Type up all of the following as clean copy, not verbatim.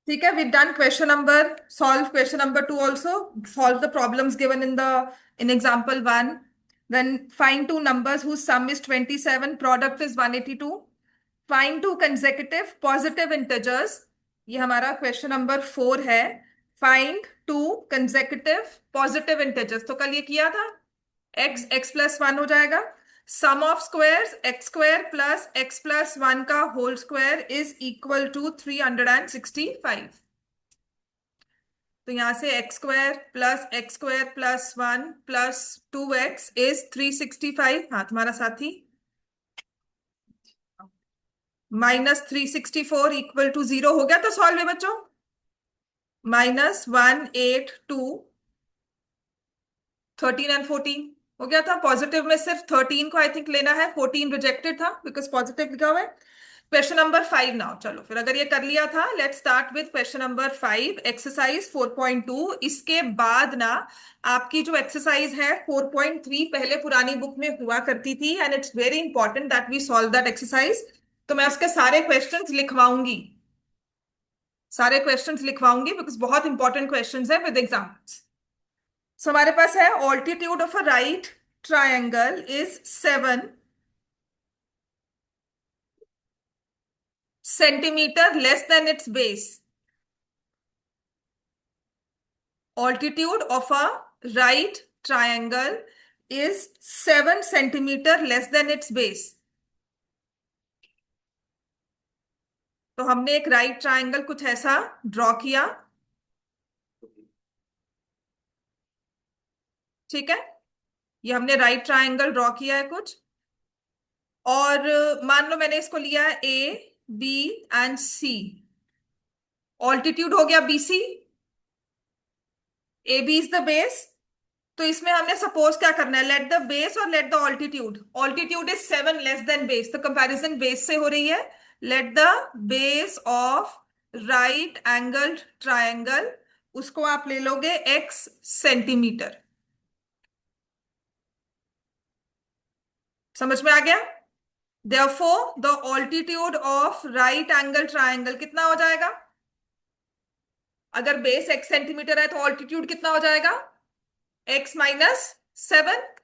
ठीक है, we've done question number, solve question number 2 also, solve the problems given in example 1. Then find two numbers whose sum is 27, product is 182. Find two consecutive positive integers. ये हमारा question number 4 है. Find two consecutive positive integers. तो कल ये किया था. x plus 1 हो जाएगा. Sum of squares x square plus x plus 1 का whole square is equal to 365. तो यहां से x square plus 1 plus 2x is 365. हाँ, तुम्हारा साथी. -364 इक्वल टू 0 हो गया. तो सॉल्व है बच्चों. -182, 13 एंड 14 हो गया था. पॉजिटिव में सिर्फ 13 को आई थिंक लेना है. 14 रिजेक्टेड था बिकॉज पॉजिटिव लिखा हुआ है. Question number 5 now. चलो फिर, अगर ये कर लिया था, let's start with question number 5, exercise 4.2. इसके बाद ना आपकी जो एक्सरसाइज है 4.3 पहले पुरानी बुक में हुआ करती थी, and it's very important that we solve that exercise. तो मैं उसके सारे क्वेश्चंस लिखवाऊंगी. सारे क्वेश्चंस लिखवाऊंगी बिकॉज बहुत इंपॉर्टेंट क्वेश्चंस है विद एग्जाम्पल्स. सो हमारे पास है altitude of a right triangle is 7 centimetre less than its base. Altitude of a right triangle is 7 centimeter less than its base. तो हमने एक राइट ट्रायंगल कुछ ऐसा ड्रॉ किया. ठीक है, ये हमने राइट ट्रायंगल ड्रॉ किया है कुछ. और मान लो मैंने इसको लिया है A B and C. Altitude हो गया BC. A B is the base. तो इसमें हमने सपोज क्या करना है, लेट द बेस और let the altitude. Altitude is 7 less than base, तो कंपैरिजन बेस से हो रही है. Let the base of right angled triangle, उसको आप ले लोगे x सेंटीमीटर. समझ में आ गया. Therefore the altitude of right angle triangle कितना हो जाएगा. अगर बेस x सेंटीमीटर है तो ऑल्टीट्यूड कितना हो जाएगा, x -7.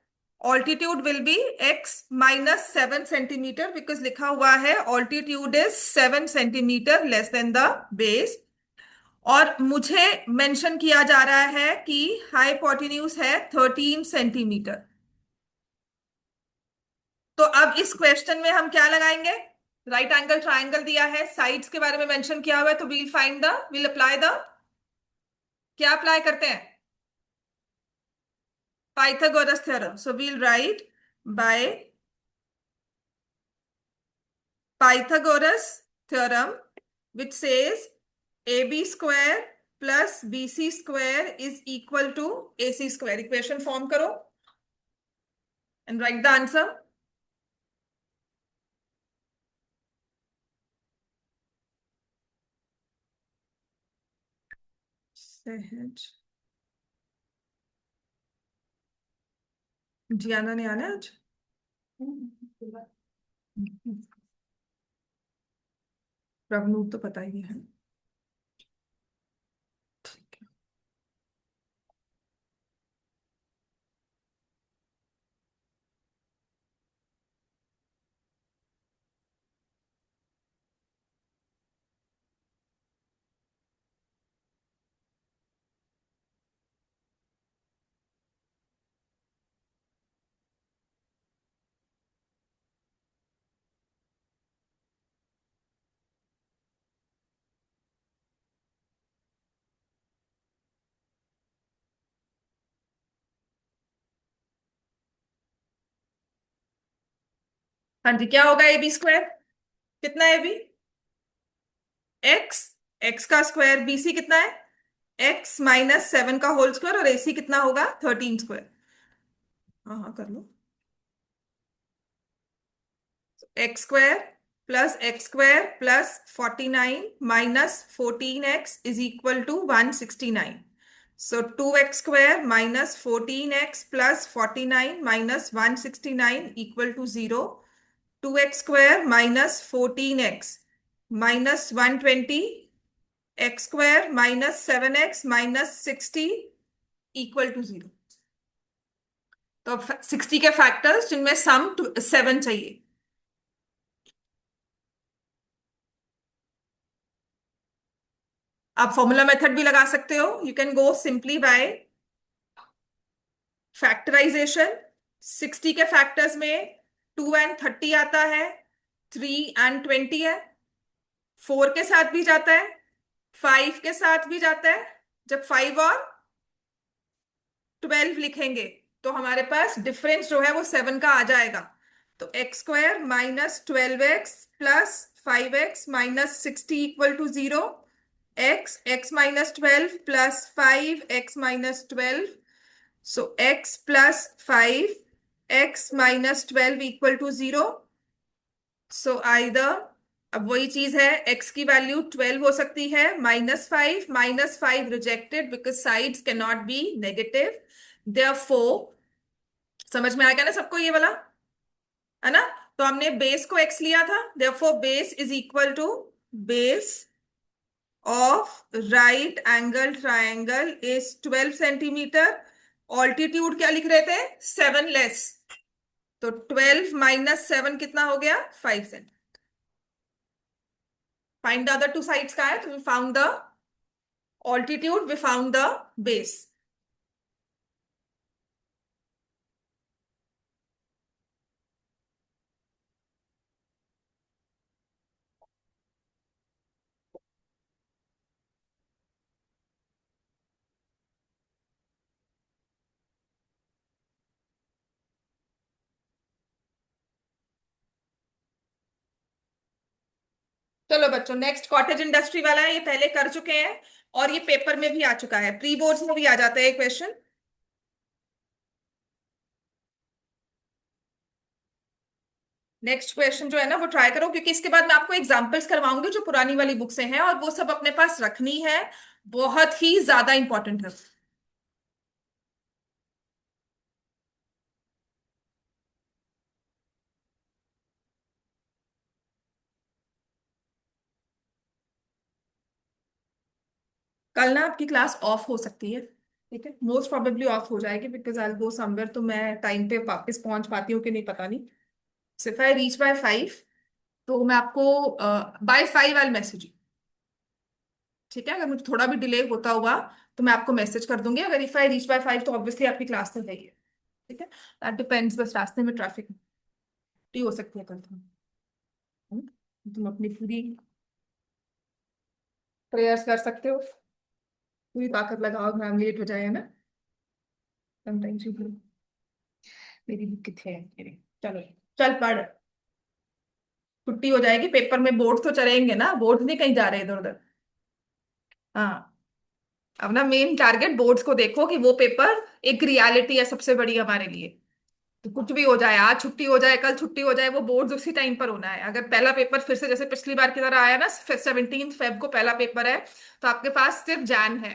Altitude will be x -7 centimetre because लिखा हुआ है altitude is 7 centimetre less than the base. और मुझे मेंशन किया जा रहा है कि हाइपोटेन्यूज है 13 सेंटीमीटर. तो अब इस क्वेश्चन में हम क्या लगाएंगे. राइट एंगल ट्राइंगल दिया है, साइड्स के बारे में मेंशन किया हुआ है, तो वील अप्लाई द, क्या अप्लाई करते हैं, Pythagoras theorem. So we'll write by Pythagoras theorem, which says AB square plus BC square is equal to AC square. Equation form करो and write the answer. सहज जियाना ने आना आज. प्रवनूत तो पता ही है. ठीक है. हाँ जी, क्या होगा ए बी स्क्वायर. कितना है बी, एक्स. एक्स का स्क्वायर, बीसी कितना है, x -7 का होल स्क्वायर, और एसी कितना होगा 13 स्क्वायर. हाँ हाँ कर लो. x square plus 49 minus 14x is equal to 169. So 2x square minus 14x plus 49 minus 169 equal to 0. 2x square minus 14x -120 x square -7x -60 equal to 0। तो अब 60 के फैक्टर्स जिनमें सम 7 चाहिए। आप फॉर्मूला मेथड भी लगा सकते हो। You can go simply by factorisation. 60 के फैक्टर्स में 2 and 30 आता है, 3 and 20 है, 4 के साथ भी जाता है, 5 के साथ भी जाता है। जब 5 और 12 लिखेंगे तो हमारे पास डिफरेंस जो है वो 7 का आ जाएगा। तो x square -12x +5x -60 equal to 0। x -12 +5x -12, so x +5 x -12 equal to 0। So either, अब वही चीज है, x की वैल्यू 12 हो सकती है, -5 rejected because sides can not be negative. Therefore, समझ में आ गया ना सबको ये वाला, है ना? तो हमने बेस को x लिया था, therefore base is equal to base of right angle triangle is 12 centimetre. Altitude क्या लिख रहे थे? 7 लेस। तो 12 - 7 कितना हो गया? 5 centimetre. Find the other two sides का है, तो we found the altitude, we found the base. चलो बच्चों, नेक्स्ट कॉटेज इंडस्ट्री वाला है, ये पहले कर चुके हैं और ये पेपर में भी आ चुका है, प्री बोर्ड्स में भी आ जाता है क्वेश्चन। नेक्स्ट क्वेश्चन जो है ना वो ट्राई करो, क्योंकि इसके बाद मैं आपको एग्जांपल्स करवाऊंगी जो पुरानी वाली बुक से हैं, और वो सब अपने पास रखनी है, बहुत ही ज्यादा इंपॉर्टेंट है। कल ना आपकी क्लास ऑफ हो सकती है, ठीक है, मोस्ट प्रोबेबली ऑफ हो जाएगी बिकॉज आई गो समवेयर, तो मैं टाइम पे वापस पहुंच पाती हूँ कि नहीं पता नहीं। सिर्फ आई रीच बाय 5, तो मैं आपको बाय 5 आई मैसेज, ठीक है? अगर मुझे थोड़ा भी डिले होता हुआ तो मैं आपको मैसेज कर दूंगी। अगर इफ आई रीच बाय 5 तो ऑब्वियसली आपकी क्लास तो है ही है, ठीक है? दैट डिपेंड्स, बस रास्ते में ट्रैफिक हो सकती है कल तो। तुम अपनी पूरी प्रेयर्स कर सकते हो, पूरी ताकत लगाओ, एग्जाम लेट हो जाए, है ना? समटाइम्स यू, मेरी बुक कितने है मेरी, चलो चल पढ़, छुट्टी हो जाएगी, पेपर में बोर्ड तो चलेंगे ना, बोर्ड नहीं कहीं जा रहे इधर उधर। हाँ, अब ना मेन टारगेट बोर्ड्स को देखो कि वो पेपर एक रियलिटी है सबसे बड़ी हमारे लिए। तो कुछ भी हो जाए, आज छुट्टी हो जाए, कल छुट्टी हो जाए, वो बोर्ड उसी टाइम पर होना है। अगर पहला पेपर फिर से जैसे पिछली बार की तरह आया ना, 17 फेब को पहला पेपर है, तो आपके पास सिर्फ जैन है,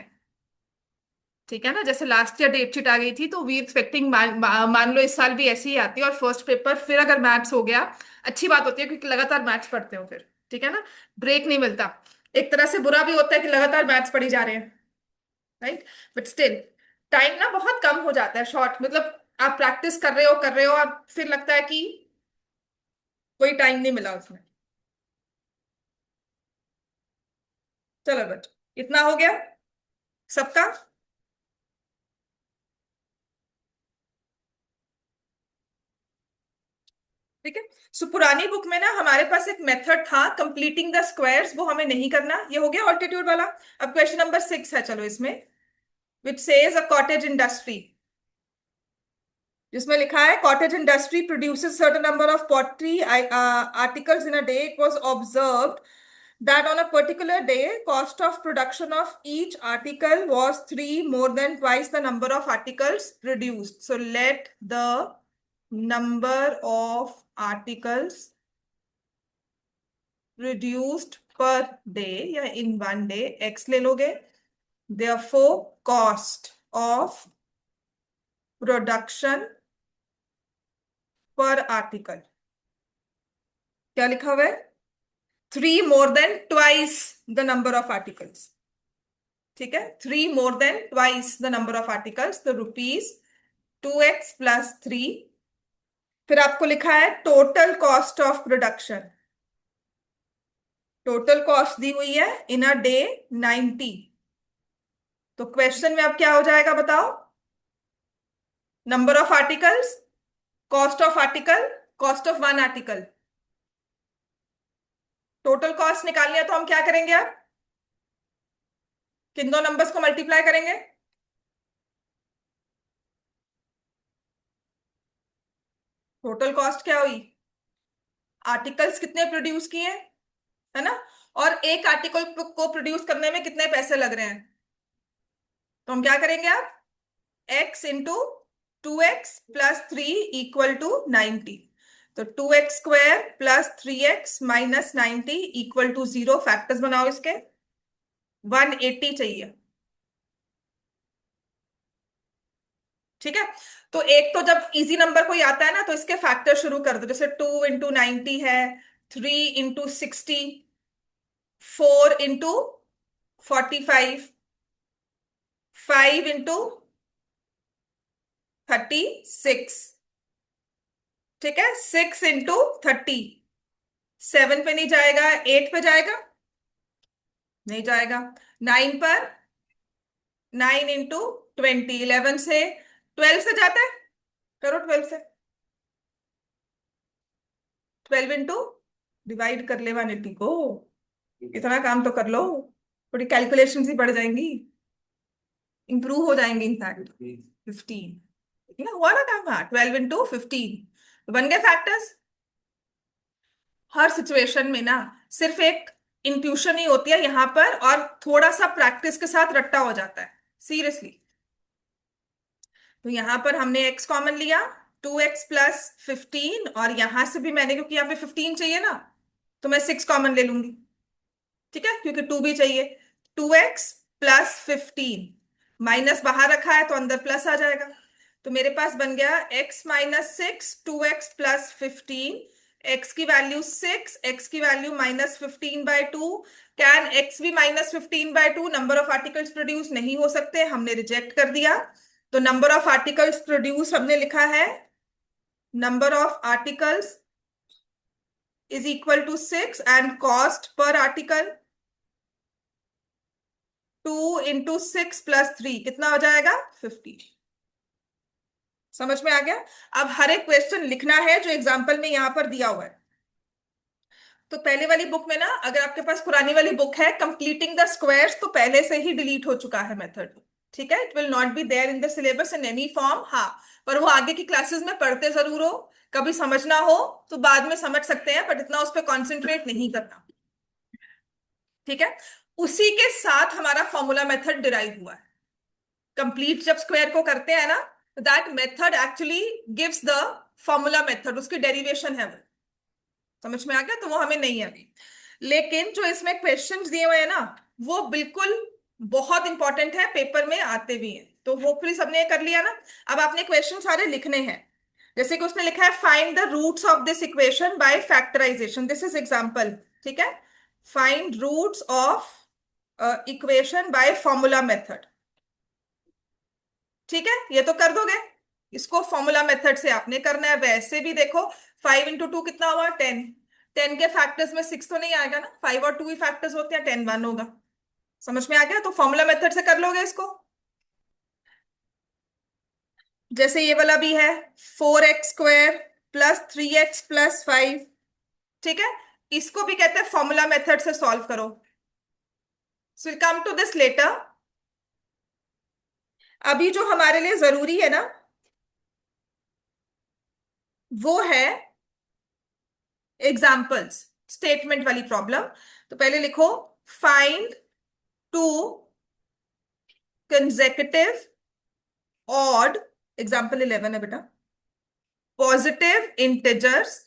ठीक है ना? जैसे लास्ट ईयर डेट शीट आ गई थी, तो वी एक्सपेक्टिंग मान लो इस साल भी ऐसी ही आती है, और फर्स्ट पेपर फिर अगर मैथ्स हो गया, अच्छी बात होती है क्योंकि लगातार मैथ्स पढ़ते हो फिर, ठीक है ना? ब्रेक नहीं मिलता। एक तरह से बुरा भी होता है कि लगातार मैथ्स पढ़ी जा रहे हैं, राइट? बट स्टिल टाइम ना बहुत कम हो जाता है, शॉर्ट, मतलब आप प्रैक्टिस कर रहे हो और फिर लगता है कि कोई टाइम नहीं मिला उसमें। चलो बच्चों, इतना हो गया सबका? ठीक है। सो पुरानी बुक में ना हमारे पास एक मेथड था कंप्लीटिंग द स्क्वायर्स, वो हमें नहीं करना, ये हो गया ऑल्टीट्यूड वाला। अब क्वेश्चन नंबर 6 है, चलो इसमें, which says a cottage industry, जिसमें लिखा है cottage industry produces certain number of pottery articles in a day. It was observed that on a particular day cost of production of each article was 3 more than twice the number of articles produced. So let the number of articles produced per day या in one day x ले लोगे, therefore cost of production per article क्या लिखा हुआ है? 3 more than twice the number of articles. ठीक है, 3 more than twice the number of articles, तो रुपीज 2x प्लस 3। फिर आपको लिखा है total cost of production. Total cost दी हुई है इन अ डे 90। तो क्वेश्चन में अब क्या हो जाएगा बताओ? Number of articles, cost of article, cost of one article. Total cost निकालनी है तो हम क्या करेंगे? अब किन दो नंबर्स को मल्टीप्लाई करेंगे? टोटल कॉस्ट क्या हुई? आर्टिकल्स कितने प्रोड्यूस किए, है ना, और एक आर्टिकल को प्रोड्यूस करने में कितने पैसे लग रहे हैं। तो हम क्या करेंगे अब? x into 2x plus 3 equal to 90। तो 2x square plus 3x minus 90 equal to 0। Factors बनाओ इसके। 180 चाहिए। ठीक है, तो एक तो जब इजी नंबर कोई आता है ना तो इसके फैक्टर शुरू कर दो। जैसे 2 इंटू 90 है, 3 इंटू 60, 4 इंटू 45, 5 इंटू 36। ठीक है, 6 इंटू 30। 7 पे नहीं जाएगा, 8 पे जाएगा, नहीं जाएगा। 9 पर, 9 इंटू 20, 11 से, 12 से जाता है, करो 12 से। 12 इंटू, डिवाइड कर ले 180 को। इतना काम तो कर लो, थोड़ी कैलकुलेशन ही बढ़ जाएंगी, इंप्रूव हो जाएंगे इनफैक्ट। 15, ठीक है, हुआ ना काम। हाँ, 12 इंटू 15 बन गए फैक्टर्स। हर सिचुएशन में ना सिर्फ एक इंट्यूशन ही होती है यहां पर, और थोड़ा सा प्रैक्टिस के साथ रट्टा हो जाता है, सीरियसली। तो यहां पर हमने x कॉमन लिया, 2x प्लस 15, और यहां से भी मैंने, क्योंकि यहाँ पे 15 चाहिए ना, तो मैं 6 कॉमन ले लूंगी। ठीक है, क्योंकि 2 भी चाहिए। 2x प्लस 15, माइनस बाहर रखा है तो अंदर प्लस आ जाएगा। तो मेरे पास बन गया x minus 6, 2x plus 15। x की वैल्यू 6, x की वैल्यू माइनस 15/2। कैन x भी -15/2? नंबर ऑफ आर्टिकल्स प्रोड्यूस नहीं हो सकते, हमने रिजेक्ट कर दिया। तो नंबर ऑफ आर्टिकल्स प्रोड्यूस हमने लिखा है, number of articles is equal to 6 and cost per article 2 into 6 plus 3 कितना हो जाएगा? 50। समझ में आ गया? अब हर एक क्वेश्चन लिखना है जो एग्जाम्पल में यहां पर दिया हुआ है। तो पहले वाली बुक में ना, अगर आपके पास पुरानी वाली बुक है कंप्लीटिंग द स्क्वायर्स, तो पहले से ही डिलीट हो चुका है मेथड। ठीक है, it will not be there in the syllabus in any form. हाँ, पर वो आगे की क्लासेस में पढ़ते जरूर हो। कभी समझना हो तो बाद में समझ सकते हैं, बट इतना उस पर कॉन्सेंट्रेट नहीं करना। ठीक है, उसी के साथ हमारा फॉर्मूला मेथड डिराइव हुआ है। कंप्लीट जब स्क्वायर को करते हैं ना, that method actually gives the formula method, उसकी डेरिवेशन है वो। समझ में आ गया? तो वो हमें नहीं है अभी। लेकिन जो इसमें क्वेश्चंस दिए हुए हैं ना, वो बिल्कुल बहुत इंपॉर्टेंट है, पेपर में आते भी हैं। तो होपफुली सबने ये कर लिया ना। अब आपने क्वेश्चन सारे लिखने हैं। जैसे कि उसने लिखा है find the roots of this equation by factorisation, this is example. ठीक है, find roots of equation by formula method. ठीक है, ये तो कर दोगे। इसको फॉर्मूला मेथड से आपने करना है। वैसे भी देखो, 5 इंटू 2 कितना हुआ? 10। 10 के फैक्टर्स में 6 तो नहीं आएगा ना, 5 और 2 ही फैक्टर्स होते हैं, 10 1 होगा। समझ में आ गया? तो फॉर्मूला मेथड से कर लोगे इसको। जैसे ये वाला भी है, 4x square plus 3x plus 5। ठीक है, इसको भी कहते हैं फॉर्मूला मेथड से सॉल्व करो। So will come to this later. अभी जो हमारे लिए जरूरी है ना, वो है एग्जाम्पल्स, स्टेटमेंट वाली प्रॉब्लम। तो पहले लिखो, find to consecutive odd, example 11 है बेटा, पॉजिटिव इंटिजर्स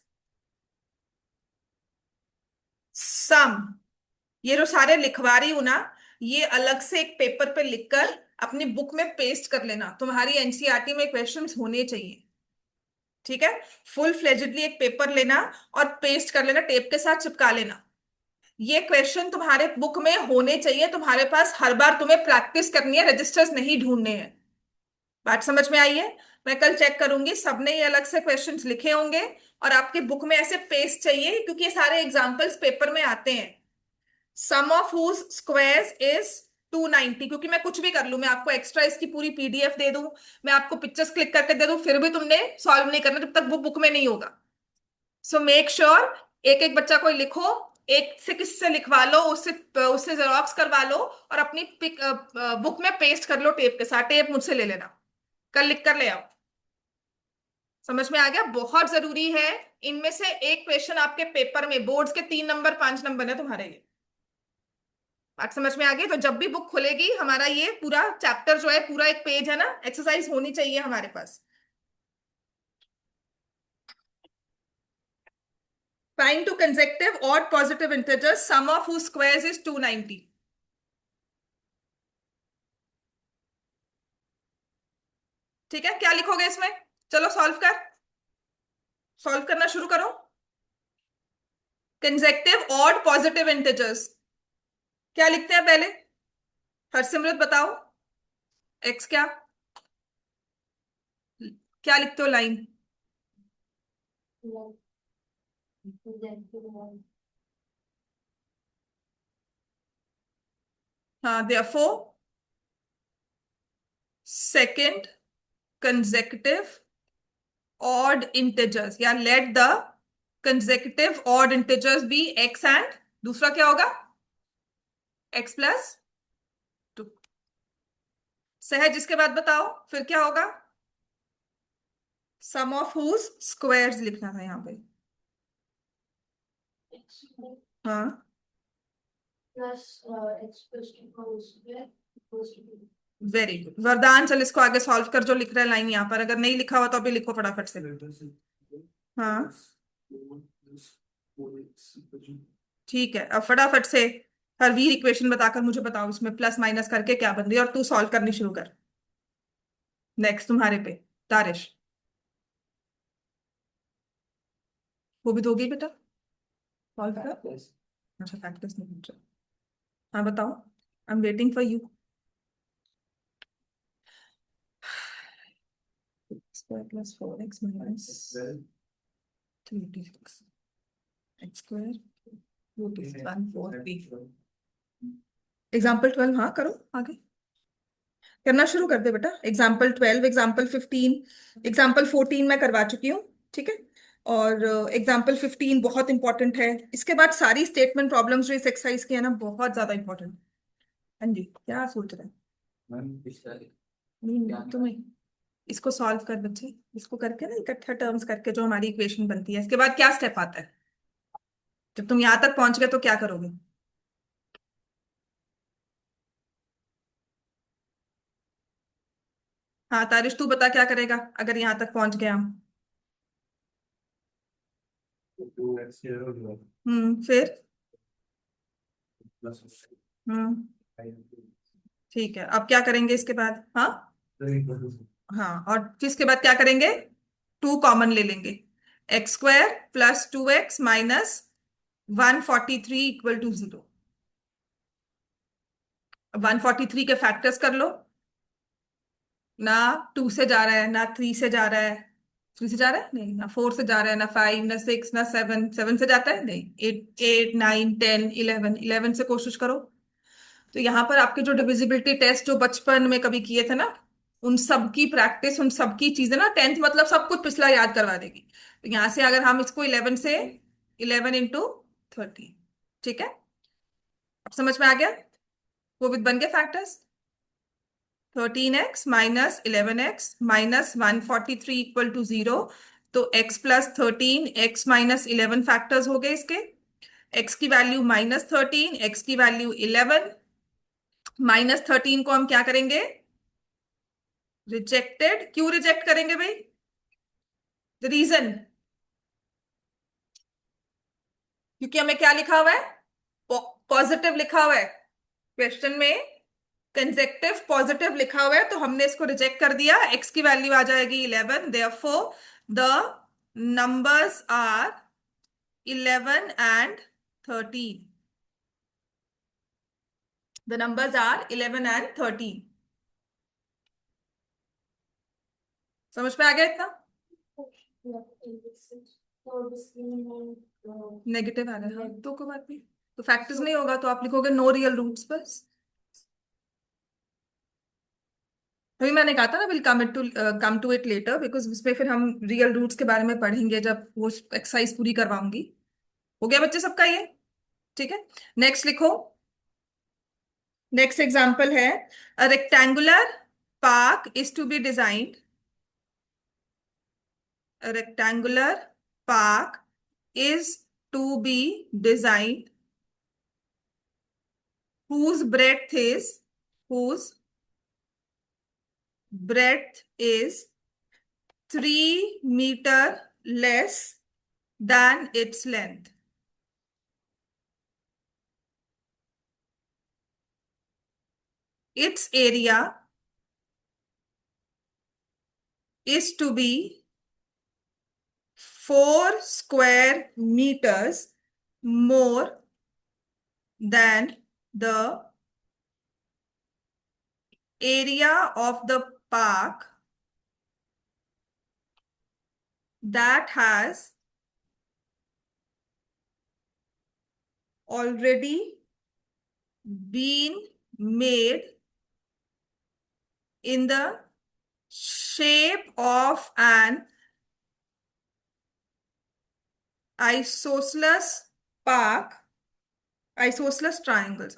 सम। ये जो सारे लिखवा रही हूं ना, ये अलग से एक पेपर पे लिखकर अपनी बुक में पेस्ट कर लेना। तुम्हारी एनसीईआरटी में क्वेश्चंस होने चाहिए। ठीक है, फुल फ्लेजेडली एक पेपर लेना और पेस्ट कर लेना, टेप के साथ चिपका लेना। ये क्वेश्चन तुम्हारे बुक में होने चाहिए, तुम्हारे पास हर बार तुम्हें प्रैक्टिस करनी है, रजिस्टर्स नहीं ढूंढने हैं। बात समझ में आई है? मैं कल चेक करूंगी, सबने ये अलग से क्वेश्चंस लिखे होंगे और आपके बुक में ऐसे पेस्ट चाहिए, क्योंकि ये सारे एग्जांपल्स पेपर में आते हैं। सम ऑफ हुज स्क्वायर्स इज 290, क्योंकि मैं कुछ भी कर लूं, मैं आपको एक्स्ट्रा इसकी पूरी पीडीएफ दे दूं, मैं आपको पिक्चर्स क्लिक करके दे दूं, फिर भी तुमने सॉल्व नहीं करना जब तक वो बुक में नहीं होगा। सो मेक श्योर एक एक बच्चा कोई लिखो, एक से किसी से लिखवा लो, उससे उससे जेरोक्स करवा लो और अपनी पिक बुक में पेस्ट कर लो टेप के साथ। टेप मुझसे ले लेना, कल लिख कर ले आओ। समझ में आ गया? बहुत जरूरी है। इनमें से एक क्वेश्चन आपके पेपर में, बोर्ड्स के 3 नंबर 5 नंबर है तुम्हारे ये। बात समझ में आ गई? तो जब भी बुक खुलेगी, हमारा ये पूरा चैप्टर जो है, पूरा एक पेज है ना, एक्सरसाइज होनी चाहिए हमारे पास। Find two consecutive odd positive integers, sum of whose squares is 290. ठीक है, क्या लिखोगे इसमें? चलो सॉल्व करना शुरू करो। कंसेक्टिव ऑड पॉजिटिव इंटीजर्स क्या लिखते हैं पहले? हरसिमरत बताओ। एक्स क्या क्या लिखते हो लाइन? हाँ, therefore second consecutive odd integers, या let the consecutive odd integers be x and दूसरा क्या होगा? x plus 2। सहज इसके बाद बताओ फिर क्या होगा? सम ऑफ हुज स्क्वायर्स लिखना था यहाँ पे। हाँ, वेरी गुड वरदान। चल इसको आगे सॉल्व कर, जो लिख रहा है लाइन यहाँ पर, अगर नहीं लिखा हुआ तो अभी लिखो फटाफट से। हाँ, ठीक है, अब फटाफट से हरवीर इक्वेशन बताकर मुझे बताओ इसमें प्लस माइनस करके क्या बन रही है, और तू सॉल्व करनी शुरू कर। नेक्स्ट तुम्हारे पे तारिश। वो भी दोगी बेटा? सॉल्व कर। अच्छा, फैक्टर्स नहीं पूछ रहा। हाँ बताओ, I am waiting for you. Square plus 4x minus 386 x square root 143। Example 12, हाँ करो आगे, करना शुरू कर दे बेटा। एग्जाम्पल 12, एग्जाम्पल 15, एग्जाम्पल 14 मैं करवा चुकी हूँ, ठीक है। और एग्जाम्पल 15 बहुत इंपॉर्टेंट है। इसके बाद सारी स्टेटमेंट प्रॉब्लम्स जो इस एक्सरसाइज की है ना, बहुत ज्यादा इंपॉर्टेंट। हाँ जी, क्या सोच रहे हैं? नहीं, तुम्हें इसको सॉल्व कर बच्चे, इसको करके ना इकट्ठा टर्म्स करके जो हमारी इक्वेशन बनती है, इसके बाद क्या स्टेप आता है? जब तुम यहां तक पहुंच गए तो क्या करोगे? हाँ तारिश, तू बता क्या करेगा अगर यहां तक पहुंच गया हम? फिर? हम्म, ठीक है, अब क्या करेंगे इसके बाद? हाँ, हाँ, और फिर इसके बाद क्या करेंगे? 2 कॉमन ले लेंगे। X square plus 2x minus 143 equal to 0। 143 के फैक्टर्स कर लो। ना 2 से जा रहा है, ना 3 से जा रहा है। 3 से जा रहा है नहीं, ना 4 से जा रहा है, ना 5, ना 6, ना 7। 7 से जाता है नहीं। 8, 8, 9, 10, 11, 11 से कोशिश करो। तो यहाँ पर आपके जो डिविजिबिलिटी टेस्ट जो बचपन में कभी किए थे ना, उन सब की प्रैक्टिस, उन सब की चीजें ना, 10th मतलब सब कुछ पिछला याद करवा देगी। तो यहाँ से अगर हम इसको 11 से, 11 इंटू 30, ठीक है, अब समझ में आ गया? वो विद बन गए factors. 13x minus 11x minus 143 equal to 0। तो x plus 13, x minus 11 factors हो गए इसके। x की वैल्यू -13, x की वैल्यू 11। -13 को हम क्या करेंगे? रिजेक्टेड। क्यों रिजेक्ट करेंगे भाई? द रीजन, क्योंकि हमें क्या लिखा हुआ है? पॉजिटिव लिखा हुआ है क्वेश्चन में, कंसेक्टिव पॉजिटिव लिखा हुआ है, तो हमने इसको रिजेक्ट कर दिया। x की वैल्यू आ जाएगी 11, therefore the numbers are 11 and 13। The numbers are 11 and 13. समझ में आ गया इतना? नेगेटिव आ रहा है, तो कोई बात नहीं, तो फैक्टर्स नहीं होगा तो आप लिखोगे नो रियल रूट्स बस। अभी मैंने कहा था ना will come to it later, because उसमें फिर हम रियल रूट्स के बारे में पढ़ेंगे जब वो एक्सरसाइज पूरी करवाऊंगी। हो गया बच्चे सबका ये? ठीक है, नेक्स्ट लिखो। नेक्स्ट एग्जाम्पल है, a rectangular park is to be designed, a rectangular park is to be designed whose breadth is 3 meter less than its length. Its area is to be 4 square meters more than the area of the park that has already been made in the shape of an isosceles triangle,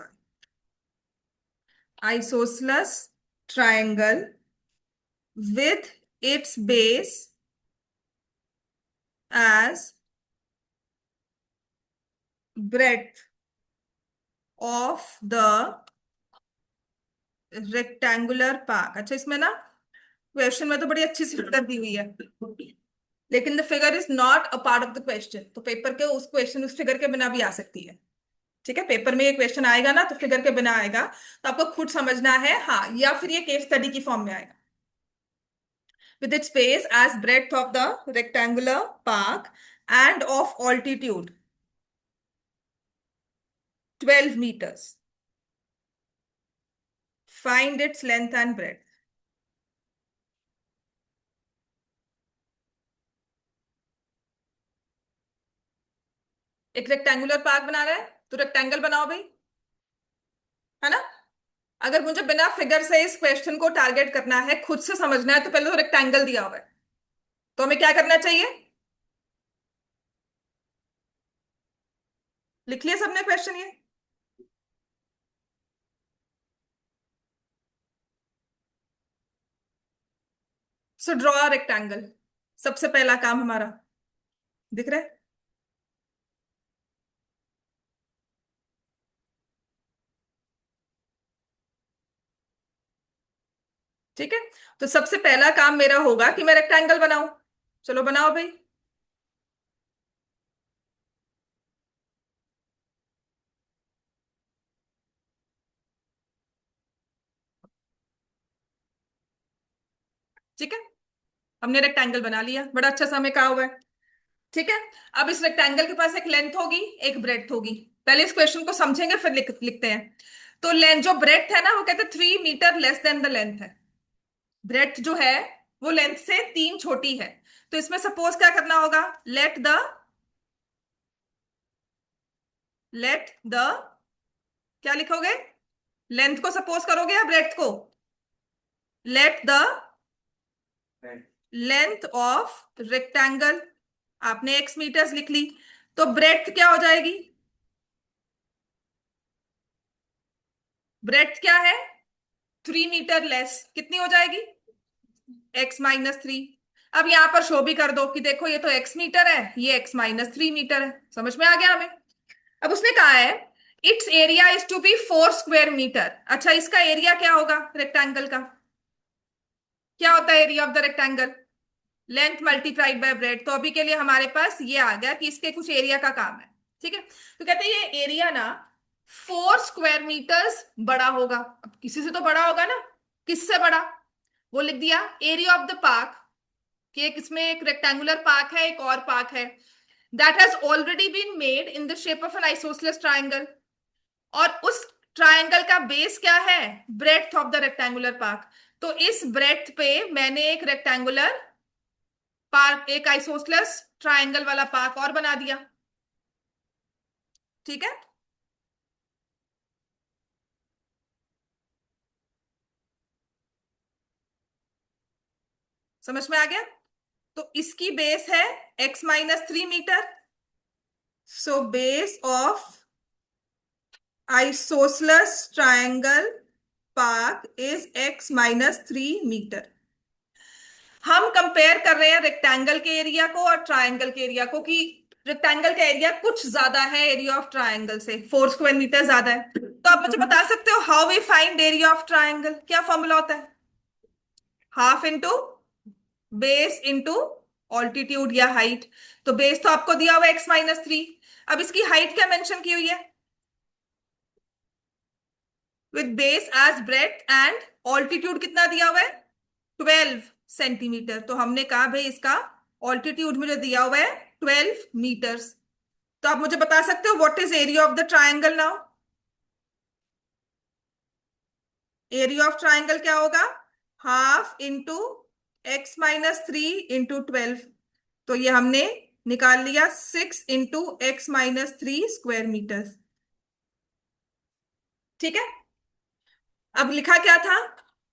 isosceles triangle with its base as breadth of the rectangular park. अच्छा, इसमें ना question में तो बड़ी अच्छी सी figure दी हुई है, लेकिन the figure is not a part of the question, तो पेपर के उस क्वेश्चन उस फिगर के बिना भी आ सकती है। ठीक है, पेपर में ये क्वेश्चन आएगा ना तो फिगर के बिना आएगा, तो आपको खुद समझना है, हाँ, या फिर ये केस स्टडी की फॉर्म में आएगा। With its base as breadth of the rectangular park and of altitude 12 meters. Find its length and breadth. एक रेक्टेंगुलर पार्क बना रहा है तो रेक्टेंगल बनाओ भाई, है ना? अगर मुझे बिना फिगर से इस क्वेश्चन को टारगेट करना है, खुद से समझना है, तो पहले तो रेक्टेंगल दिया हुआ है, तो हमें क्या करना चाहिए? लिख लिया सबने क्वेश्चन ये? सो ड्रॉ अ रेक्टेंगल, सबसे पहला काम हमारा, दिख रहा है? ठीक है, तो सबसे पहला काम मेरा होगा कि मैं रेक्टेंगल बनाऊं। चलो बनाओ भाई। ठीक है, हमने रेक्टेंगल बना लिया, बड़ा अच्छा सा हमें कहा हुआ है। ठीक है, अब इस रेक्टेंगल के पास एक लेंथ होगी, एक ब्रेड्थ होगी। पहले इस क्वेश्चन को समझेंगे फिर लिखते हैं। तो लेंथ जो ब्रेड्थ है ना, वो कहते हैं 3 metre less than the length है। ब्रेड्थ जो है वो लेंथ से 3 छोटी है, तो इसमें सपोज क्या करना होगा, लेट द क्या लिखोगे? लेंथ को सपोज करोगे या ब्रेड्थ को? Let the length of rectangle, आपने x मीटर्स लिख ली, तो ब्रेड्थ क्या हो जाएगी? ब्रेड्थ क्या है? 3 मीटर लेस, कितनी हो जाएगी? x-3। अब यहां पर शो भी कर दो कि देखो ये तो x मीटर है, ये x-3 मीटर है। समझ में आ गया हमें? अब उसने कहा है its area is to be 4 square metre. अच्छा, इसका एरिया क्या होगा रेक्टेंगल का? क्या होता है area of the rectangle? Length multiplied by bread. तो अभी के लिए हमारे पास ये आ गया कि इसके कुछ एरिया का काम है। ठीक है, तो कहते हैं ये एरिया ना 4 स्क्वायर मीटर्स बड़ा होगा। अब किसी से तो बड़ा होगा ना, किससे बड़ा? वो लिख दिया एरिया ऑफ द पार्क, कि एक इसमें एक रेक्टेंगुलर पार्क है, एक और पार्क है, that has already been made in the shape of an isosceles triangle, और उस ट्रायंगल का बेस क्या है? Breadth of the rectangular park. तो इस ब्रेड्थ पे मैंने एक रेक्टेंगुलर पार्क, एक आइसोसलेस ट्रायंगल वाला पार्क और बना दिया। ठीक है, समझ में आ गया? तो इसकी बेस है x-3 metre. So base of isosceles triangle park is x-3 metre. हम कंपेयर कर रहे हैं रेक्टेंगल के एरिया को और ट्रायंगल के एरिया को, कि रेक्टेंगल का एरिया कुछ ज्यादा है एरिया ऑफ ट्रायंगल से, 4 स्क्वायर मीटर ज्यादा है। तो आप मुझे बता सकते हो how we find area of triangle? क्या फॉर्मूला होता है? Half into base into altitude या हाइट। तो बेस तो आपको दिया हुआ है x-3। अब इसकी हाइट क्या मेंशन की हुई है? With base as breadth and altitude कितना दिया हुआ है? 12 सेंटीमीटर। तो हमने कहा भाई इसका ऑल्टीट्यूड मुझे दिया हुआ है 12 मीटर्स। तो आप मुझे बता सकते हो what is area of the triangle now? Area of triangle क्या होगा? Half into x-3 into 12। तो ये हमने निकाल लिया 6 इंटू x-3 स्क्वायर मीटर। ठीक है, अब लिखा क्या था?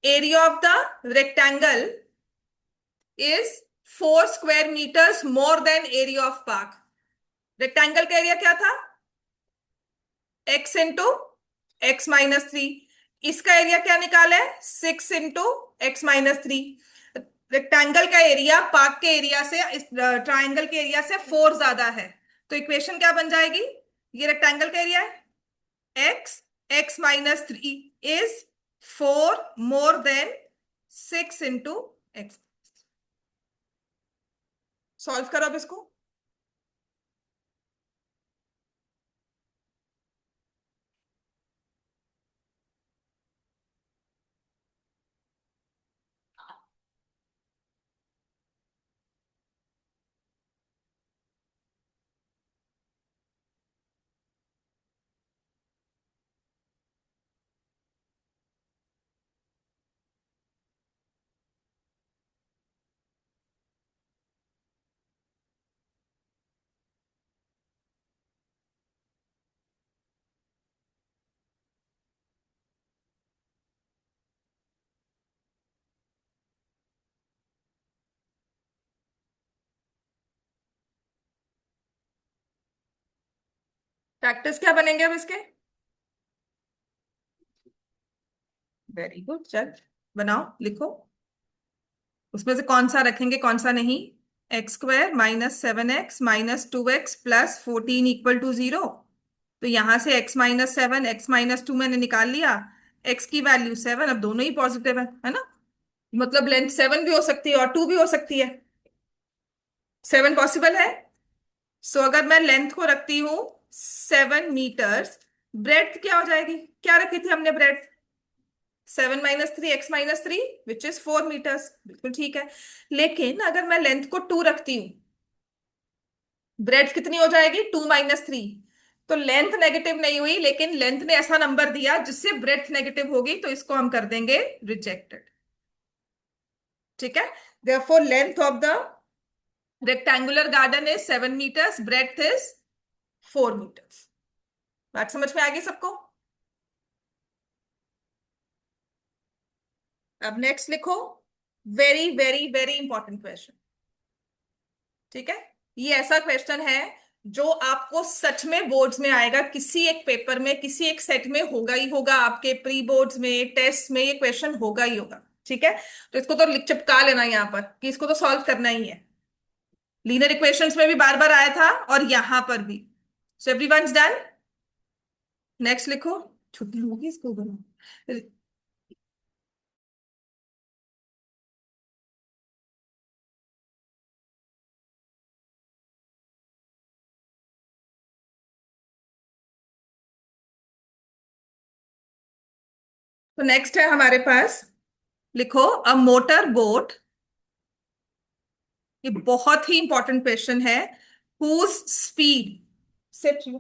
Area of the rectangle is 4 square metres more than area of park. Rectangle का एरिया क्या था? x into x-3। इसका एरिया क्या निकाला है? 6 इंटू x-3। रेक्टेंगल का एरिया पार्क के एरिया से, ट्राइंगल के एरिया से 4 ज्यादा है। तो इक्वेशन क्या बन जाएगी? ये रेक्टेंगल का एरिया है, x-3 is 4 more than 6 into x। Solve करो अब इसको। फैक्टर्स क्या बनेंगे अब इसके? वेरी गुड, चल बनाओ, लिखो। उसमें से कौन सा रखेंगे कौन सा नहीं? x² - 7x - 2x + 14 = 0। तो यहां से x-7 x-2 मैंने निकाल लिया। x की वैल्यू 7, अब दोनों ही पॉजिटिव है ना? मतलब लेंथ 7 भी हो सकती है और 2 भी हो सकती है। 7 पॉसिबल है। सो अगर मैं लेंथ को रखती हूँ 7 मीटर्स, ब्रेड्थ क्या हो जाएगी? क्या रखी थी हमने breadth? 7 - 3 x-3 which is 4 metres. बिल्कुल ठीक है। लेकिन अगर मैं लेंथ को 2 रखती हूँ, ब्रेड्थ कितनी हो जाएगी? 2 - 3। तो लेंथ नेगेटिव नहीं हुई, लेकिन लेंथ ने ऐसा नंबर दिया जिससे ब्रेड्थ नेगेटिव होगी, तो इसको हम कर देंगे रिजेक्टेड। ठीक है, therefore length of the rectangular garden is 7 metres, breadth is 4 metres. बात समझ में आ गई सबको? अब नेक्स्ट लिखो। Very very very important question. ठीक है, ये ऐसा क्वेश्चन है जो आपको सच में बोर्ड्स में आएगा, किसी एक पेपर में, किसी एक सेट में होगा ही होगा, आपके प्री बोर्ड्स में, टेस्ट में ये क्वेश्चन होगा ही होगा। ठीक है, तो इसको तो लिख चिपका लेना यहाँ पर कि इसको तो सॉल्व करना ही है। लीनियर इक्वेशंस में भी बार बार आया था और यहां पर भी। सो एवरीवनस डन। नेक्स्ट लिखो। छुट्टी होगी इसको बनाओ। तो नेक्स्ट है हमारे पास, लिखो अ मोटर बोट। ये बहुत ही इंपॉर्टेंट क्वेश्चन है। Whose speed, sit you,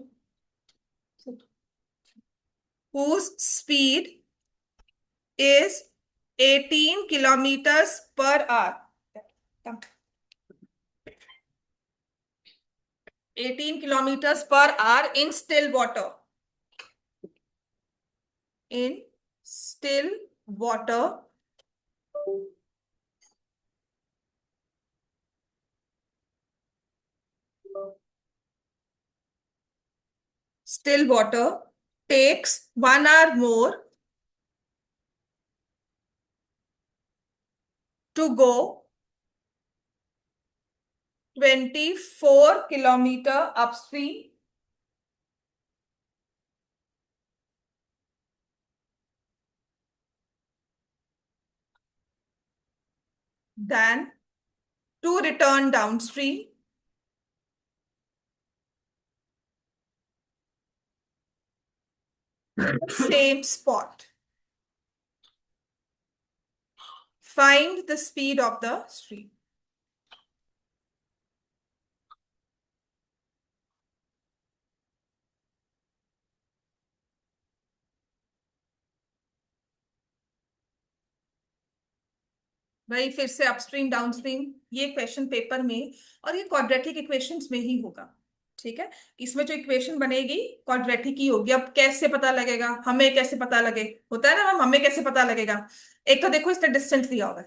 whose speed is 18 kilometers per hour. 18 kilometers per hour in still water. In still water. Still water takes 1 hour more to go 24 kilometer upstream than to return downstream same spot. Find the speed of the stream. भाई फिर से upstream downstream, ये question paper में और ये quadratic equations में ही होगा। ठीक है, इसमें जो इक्वेशन बनेगी क्वाड्रेटिक ही होगी। अब कैसे पता लगेगा, हमें कैसे पता लगे, होता है ना मैम, हमें कैसे पता लगेगा? एक तो देखो इसने डिस्टेंस दिया होगा,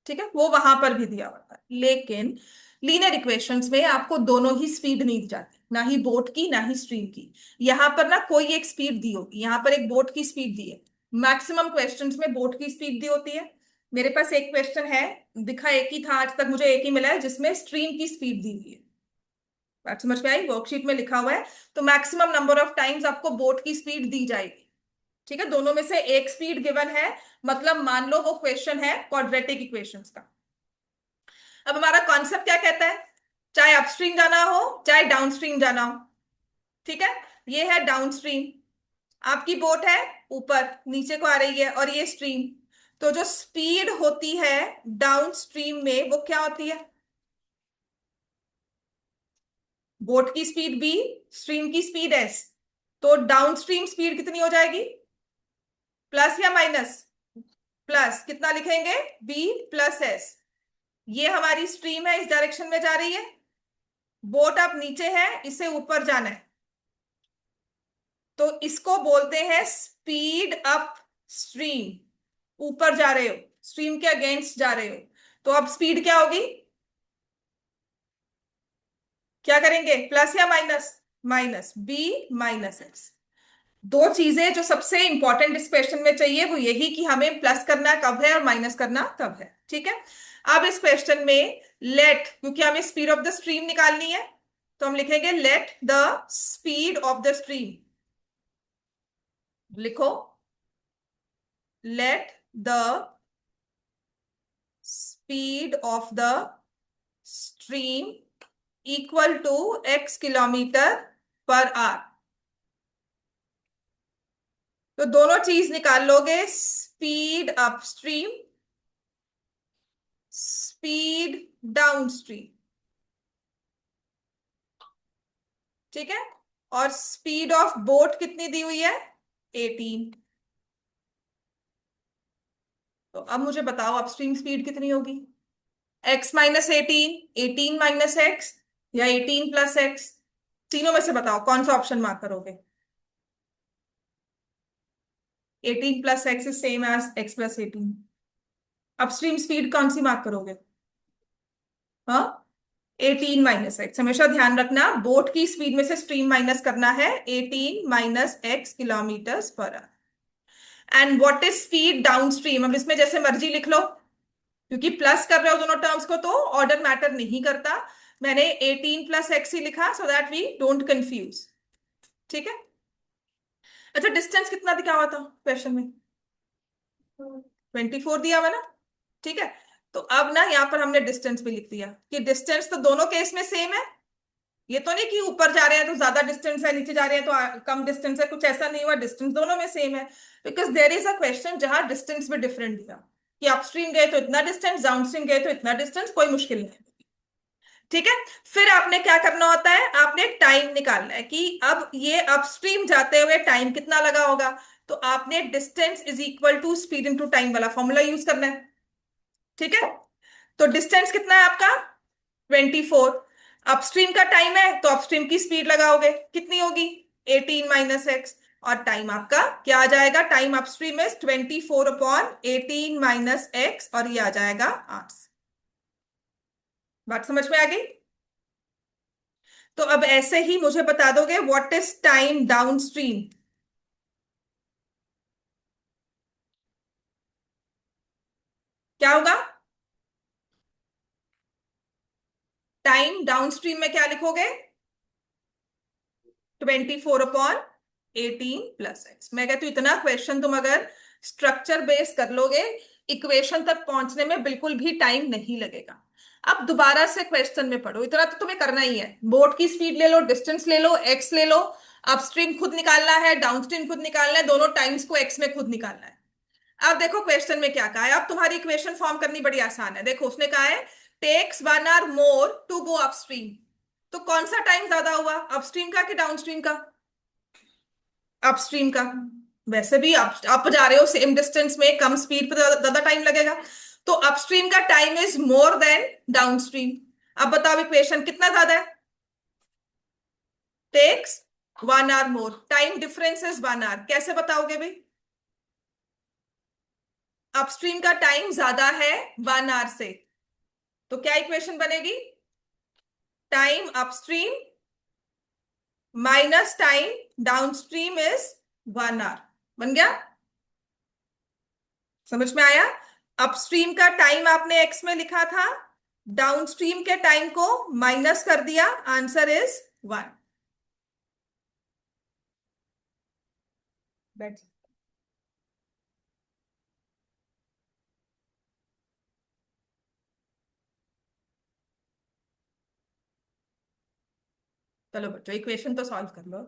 ठीक है, वो वहां पर भी दिया हुआ था, लेकिन लीनियर इक्वेशंस में आपको दोनों ही स्पीड नहीं दी जाती, ना ही बोट की ना ही स्ट्रीम की। यहां पर ना कोई एक स्पीड दी होगी, यहां पर एक बोट की स्पीड दी है। मैक्सिमम क्वेश्चंस में बोट की स्पीड दी होती है। मेरे पास एक क्वेश्चन है, दिखा एक ही था आज तक, मुझे एक ही मिला है जिसमें स्ट्रीम की स्पीड दी हुई है। बात समझ में आई? वर्कशीट में लिखा हुआ है, तो मैक्सिमम नंबर ऑफ टाइम्स आपको बोट की स्पीड दी जाएगी। ठीक है, दोनों में से एक स्पीड गिवन है, मतलब मान लो वो क्वेश्चन है क्वाड्रेटिक इक्वेशंस का। अब हमारा कॉन्सेप्ट क्या कहता है, चाहे अपस्ट्रीम जाना हो चाहे डाउनस्ट्रीम जाना हो। ठीक है, ये है डाउनस्ट्रीम, आपकी बोट है ऊपर नीचे को आ रही है, और ये स्ट्रीम। तो जो स्पीड होती है डाउनस्ट्रीम में वो क्या होती है? बोट की स्पीड बी, स्ट्रीम की स्पीड एस। तो डाउनस्ट्रीम स्पीड कितनी हो जाएगी? प्लस या माइनस? प्लस, कितना लिखेंगे? B plus S. ये हमारी स्ट्रीम है, इस डायरेक्शन में जा रही है। बोट अब नीचे है, इसे ऊपर जाना है, तो इसको बोलते हैं स्पीड अप स्ट्रीम। ऊपर जा रहे हो, स्ट्रीम के अगेंस्ट जा रहे हो, तो अब स्पीड क्या होगी? क्या करेंगे, प्लस या minus? Minus, B minus x. दो चीजें जो सबसे इंपॉर्टेंट इस क्वेश्चन में चाहिए वो यही कि हमें प्लस करना कब है और माइनस करना कब है। ठीक है, अब इस क्वेश्चन में लेट, क्योंकि हमें स्पीड ऑफ द स्ट्रीम निकालनी है, तो हम लिखेंगे let the speed of the stream. लिखो, let the speed of the stream equal to x kilometre per hour. तो दोनों चीज निकाल लोगे, स्पीड अपस्ट्रीम, स्पीड डाउनस्ट्रीम। ठीक है, और स्पीड ऑफ बोट कितनी दी हुई है? 18। तो अब मुझे बताओ अपस्ट्रीम स्पीड कितनी होगी? x माइनस 18, 18 माइनस एक्स, या 18 प्लस एक्स? तीनों में से बताओ कौन सा ऑप्शन मार्क करोगे? 18 plus x is same as x plus 18। Upstream speed कौन सी मार्क करोगे? हाँ, 18 माइनस एक्स। हमेशा ध्यान रखना, बोट की स्पीड में से स्ट्रीम माइनस करना है, 18 minus x kilometre per hour. And what is speed downstream? अब इसमें जैसे मर्जी लिख लो, क्योंकि प्लस कर रहे हो दोनों टर्म्स को तो ऑर्डर मैटर नहीं करता। मैंने 18 प्लस एक्स ही लिखा so that we don't confuse. ठीक है, अच्छा डिस्टेंस कितना दिखा हुआ था क्वेश्चन में? 24 दिया हुआ ना। ठीक है, तो अब ना यहाँ पर हमने डिस्टेंस भी लिख दिया कि डिस्टेंस तो दोनों केस में सेम है। ये तो नहीं कि ऊपर जा रहे हैं तो ज्यादा डिस्टेंस है, नीचे जा रहे हैं तो कम डिस्टेंस है, कुछ ऐसा नहीं हुआ, डिस्टेंस दोनों में सेम है। Because there is a question जहां डिस्टेंस भी डिफरेंट दिया, कि अपस्ट्रीम गए तो इतना डिस्टेंस, डाउनस्ट्रीम गए तो इतना डिस्टेंस, कोई मुश्किल नहीं। ठीक है। फिर आपने क्या करना होता है, आपने टाइम निकालना है कि अब ये अपस्ट्रीम जाते हुए टाइम कितना लगा होगा। तो आपने distance is equal to speed into time वाला फॉर्मूला यूज करना है। ठीक है। तो डिस्टेंस कितना है आपका, 24। अपस्ट्रीम का टाइम है तो अपस्ट्रीम की स्पीड लगाओगे, कितनी होगी, 18 - x। और टाइम आपका क्या आ जाएगा, टाइम अपस्ट्रीम इज 24/18 - x, और ये आ जाएगा 8। बात समझ में आ गई। तो अब ऐसे ही मुझे बता दोगे व्हाट इज टाइम डाउनस्ट्रीम। क्या होगा, टाइम डाउनस्ट्रीम में क्या लिखोगे, 24/18 + x। मैं कहती हूँ इतना क्वेश्चन तुम अगर स्ट्रक्चर बेस कर लोगे, इक्वेशन तक पहुंचने में बिल्कुल भी टाइम नहीं लगेगा। अब दोबारा से क्वेश्चन में पढ़ो, इतना तो तुम्हें करना ही है। बोट की स्पीड ले लो, डिस्टेंस ले लो, एक्स ले लो, अपस्ट्रीम खुद निकालना है, डाउनस्ट्रीम खुद निकालना है, दोनों टाइम्स को एक्स में खुद निकालना है। अब देखो क्वेश्चन में क्या कहा है, अब तुम्हारी इक्वेशन फॉर्म करनी बड़ी आसान है। देखो उसने कहा है takes 1 hour more to go upstream. तो कौन सा टाइम ज्यादा हुआ, अपस्ट्रीम का कि डाउनस्ट्रीम का, अपस्ट्रीम का। वैसे भी अप जा रहे हो सेम डिस्टेंस में, कम स्पीड पे ज्यादा टाइम लगेगा। तो अपस्ट्रीम का time is more than downstream. अब बताओ इक्वेशन कितना ज्यादा है, takes 1 hour more, time difference is 1 hour, कैसे बताओगे भाई। अपस्ट्रीम का टाइम ज्यादा है 1 hour से, तो क्या इक्वेशन बनेगी, time upstream minus time downstream is 1 hour। बन गया, समझ में आया। अपस्ट्रीम का टाइम आपने एक्स में लिखा था, डाउनस्ट्रीम के टाइम को माइनस कर दिया, आंसर इज 1। बैठ। चलो बच्चों इक्वेशन तो सॉल्व कर लो,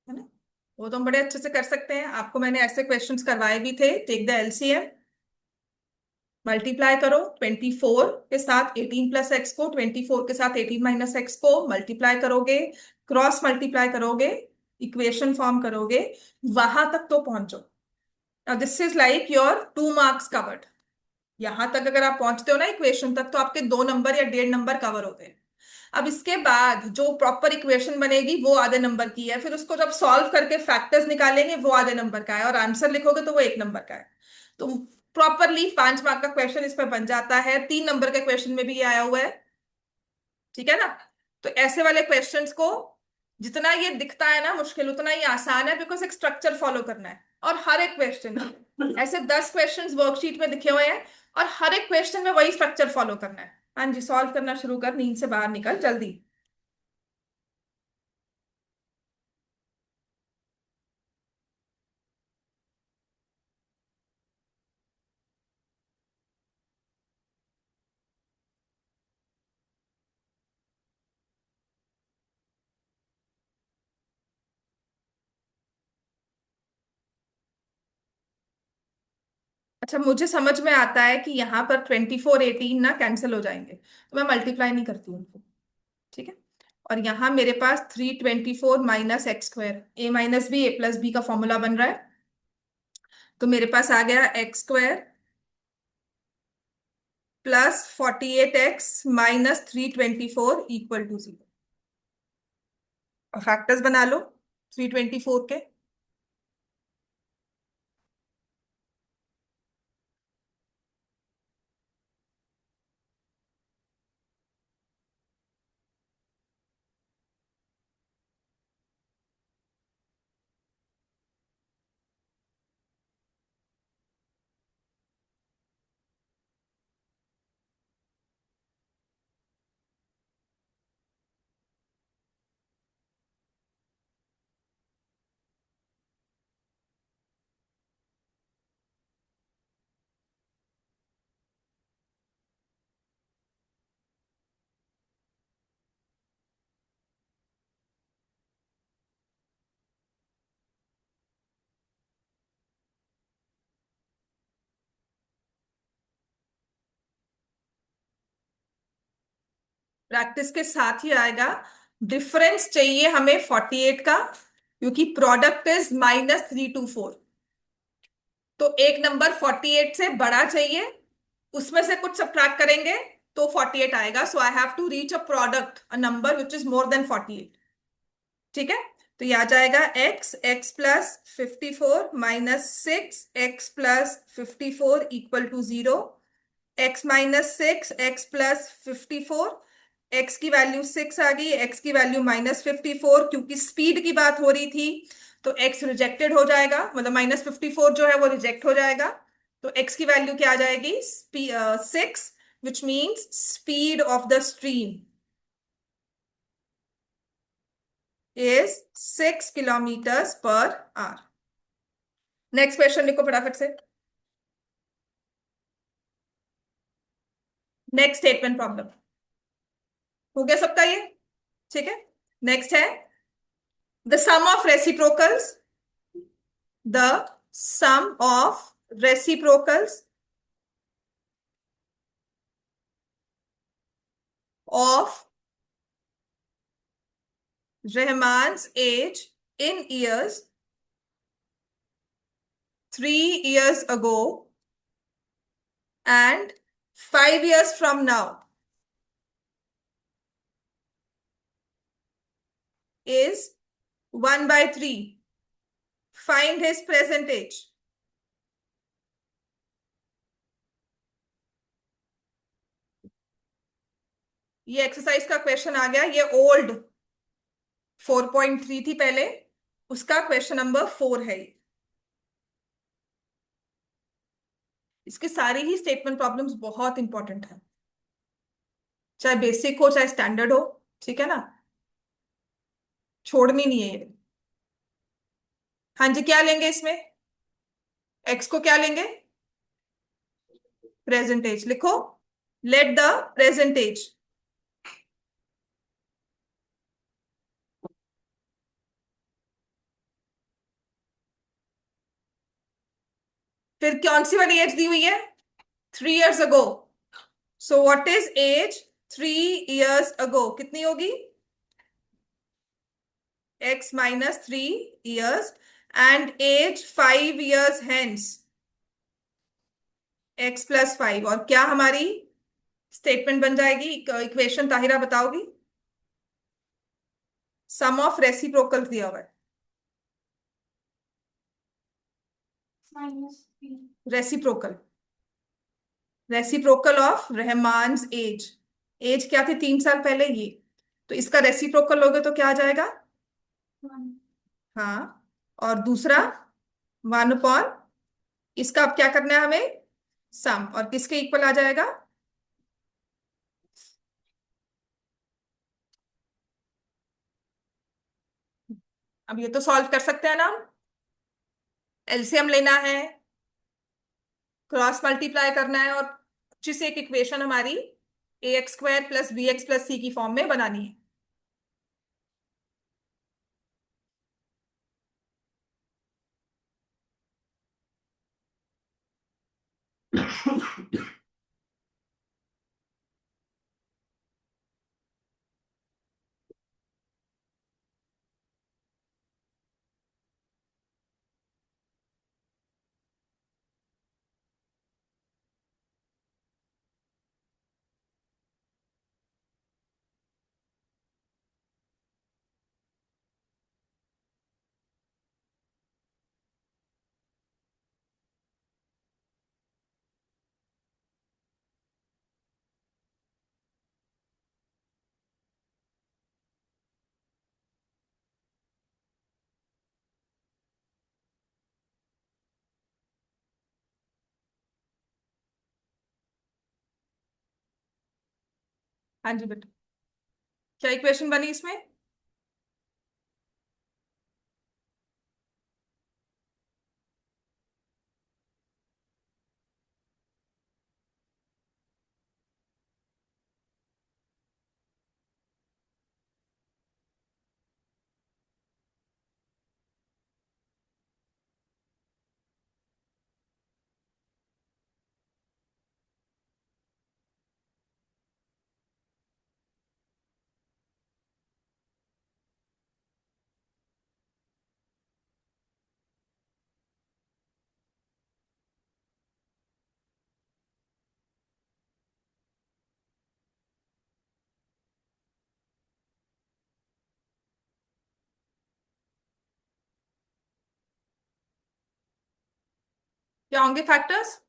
है ना। वो तो हम बड़े अच्छे से कर सकते हैं, आपको मैंने ऐसे क्वेश्चंस करवाए भी थे। टेक द एलसीएम, मल्टीप्लाई करो 24 के साथ 18 + x को, 24 के साथ 18 - x को मल्टीप्लाई करोगे, क्रॉस मल्टीप्लाई करोगे, इक्वेशन फॉर्म करोगे, वहां तक तो पहुंचो। Now this is like your 2 marks covered। यहां तक अगर आप पहुंचते हो ना इक्वेशन तक, तो आपके 2 नंबर या 1.5 नंबर कवर होते हैं। अब इसके बाद जो प्रॉपर इक्वेशन बनेगी वो आधे नंबर की है, फिर उसको जब सॉल्व करके फैक्टर्स निकालेंगे वो आधे नंबर का है, और आंसर लिखोगे तो वो 1 नंबर का है। तो प्रॉपरली 5 मार्क का क्वेश्चन इस पर बन जाता है, 3 नंबर के क्वेश्चन में भी ये आया हुआ है। ठीक है ना। तो ऐसे वाले क्वेश्चंस को, जितना ये दिखता है ना मुश्किल, उतना ही आसान है, बिकॉज एक स्ट्रक्चर फॉलो करना है। और हर एक क्वेश्चन ऐसे 10 क्वेश्चंस वर्कशीट में दिखे हुए हैं, और हर एक क्वेश्चन में वही स्ट्रक्चर फॉलो करना है। हाँ जी, सॉल्व करना शुरू कर, नींद से बाहर निकल जल्दी। अच्छा, मुझे समझ में आता है कि यहाँ पर 24 18 ना कैंसिल हो जाएंगे, तो मैं मल्टीप्लाई नहीं करती हूँ उनको। ठीक है। और यहाँ मेरे पास 324 - x², a - b a + b का फॉर्मूला बन रहा है। तो मेरे पास आ गया x² + 48x - 324 = 0। और फैक्टर्स बना लो 324 के। प्रैक्टिस के साथ ही आएगा। डिफरेंस चाहिए हमें 48 का, क्योंकि प्रोडक्ट इज -324। तो एक नंबर 48 से बड़ा चाहिए, उसमें से कुछ सब्ट्रैक्ट करेंगे तो 48 आएगा। So I have to reach a product, a number which is more than 48। ठीक है, तो ये आ जाएगा x plus 54 -6 x plus 54 equal to 0। x-6 x plus 54, x की वैल्यू 6 आ गई, x की वैल्यू -54, क्योंकि स्पीड की बात हो रही थी तो x रिजेक्टेड हो जाएगा, मतलब -54 जो है वो रिजेक्ट हो जाएगा। तो x की वैल्यू क्या आ जाएगी? 6, which means speed of the stream is 6 kilometres per hour. Next question लिखो फटाफट से। नेक्स्ट स्टेटमेंट प्रॉब्लम हो गया सबका ये? ठीक है, नेक्स्ट है the sum of reciprocals. The sum of reciprocals of Rahman's age in years 3 years ago and 5 years from now is 1/3. Find his present age. ये एक्सरसाइज का क्वेश्चन आ गया। ये ओल्ड 4.3 थी पहले, उसका क्वेश्चन नंबर 4 है ये। इसके सारे ही स्टेटमेंट प्रॉब्लम्स बहुत इंपॉर्टेंट है, चाहे बेसिक हो चाहे स्टैंडर्ड हो। ठीक है ना, छोड़नी नहीं है ये। हाँ जी, क्या लेंगे इसमें? एक्स को क्या लेंगे? प्रेजेंट एज लिखो। लेट द प्रेजेंट एज, फिर कौन सी वाली एज दी हुई है? 3 years ago। So what is age 3 years ago? कितनी होगी? x -3 years, and age 5 years hence x+5। और क्या हमारी स्टेटमेंट बन जाएगी, इक्वेशन ताहिरा बताओगी? सम ऑफ रेसिप्रोकल दिया हुआ है। Reciprocal, reciprocal of Rahman's age. Age क्या थी 3 साल पहले ये, तो इसका रेसिप्रोकल लोगे तो क्या आ जाएगा? हाँ, और दूसरा 1/, इसका अब क्या करना है हमें? सम, और किसके इक्वल आ जाएगा? अब ये तो सॉल्व कर सकते हैं ना हम। एलसीएम लेना है, क्रॉस मल्टीप्लाई करना है, और अच्छी से एक इक्वेशन हमारी ax² + bx + c की फॉर्म में बनानी है। हाँ जी बेटा, क्या इक्वेशन बनी इसमें? क्या होंगे factors?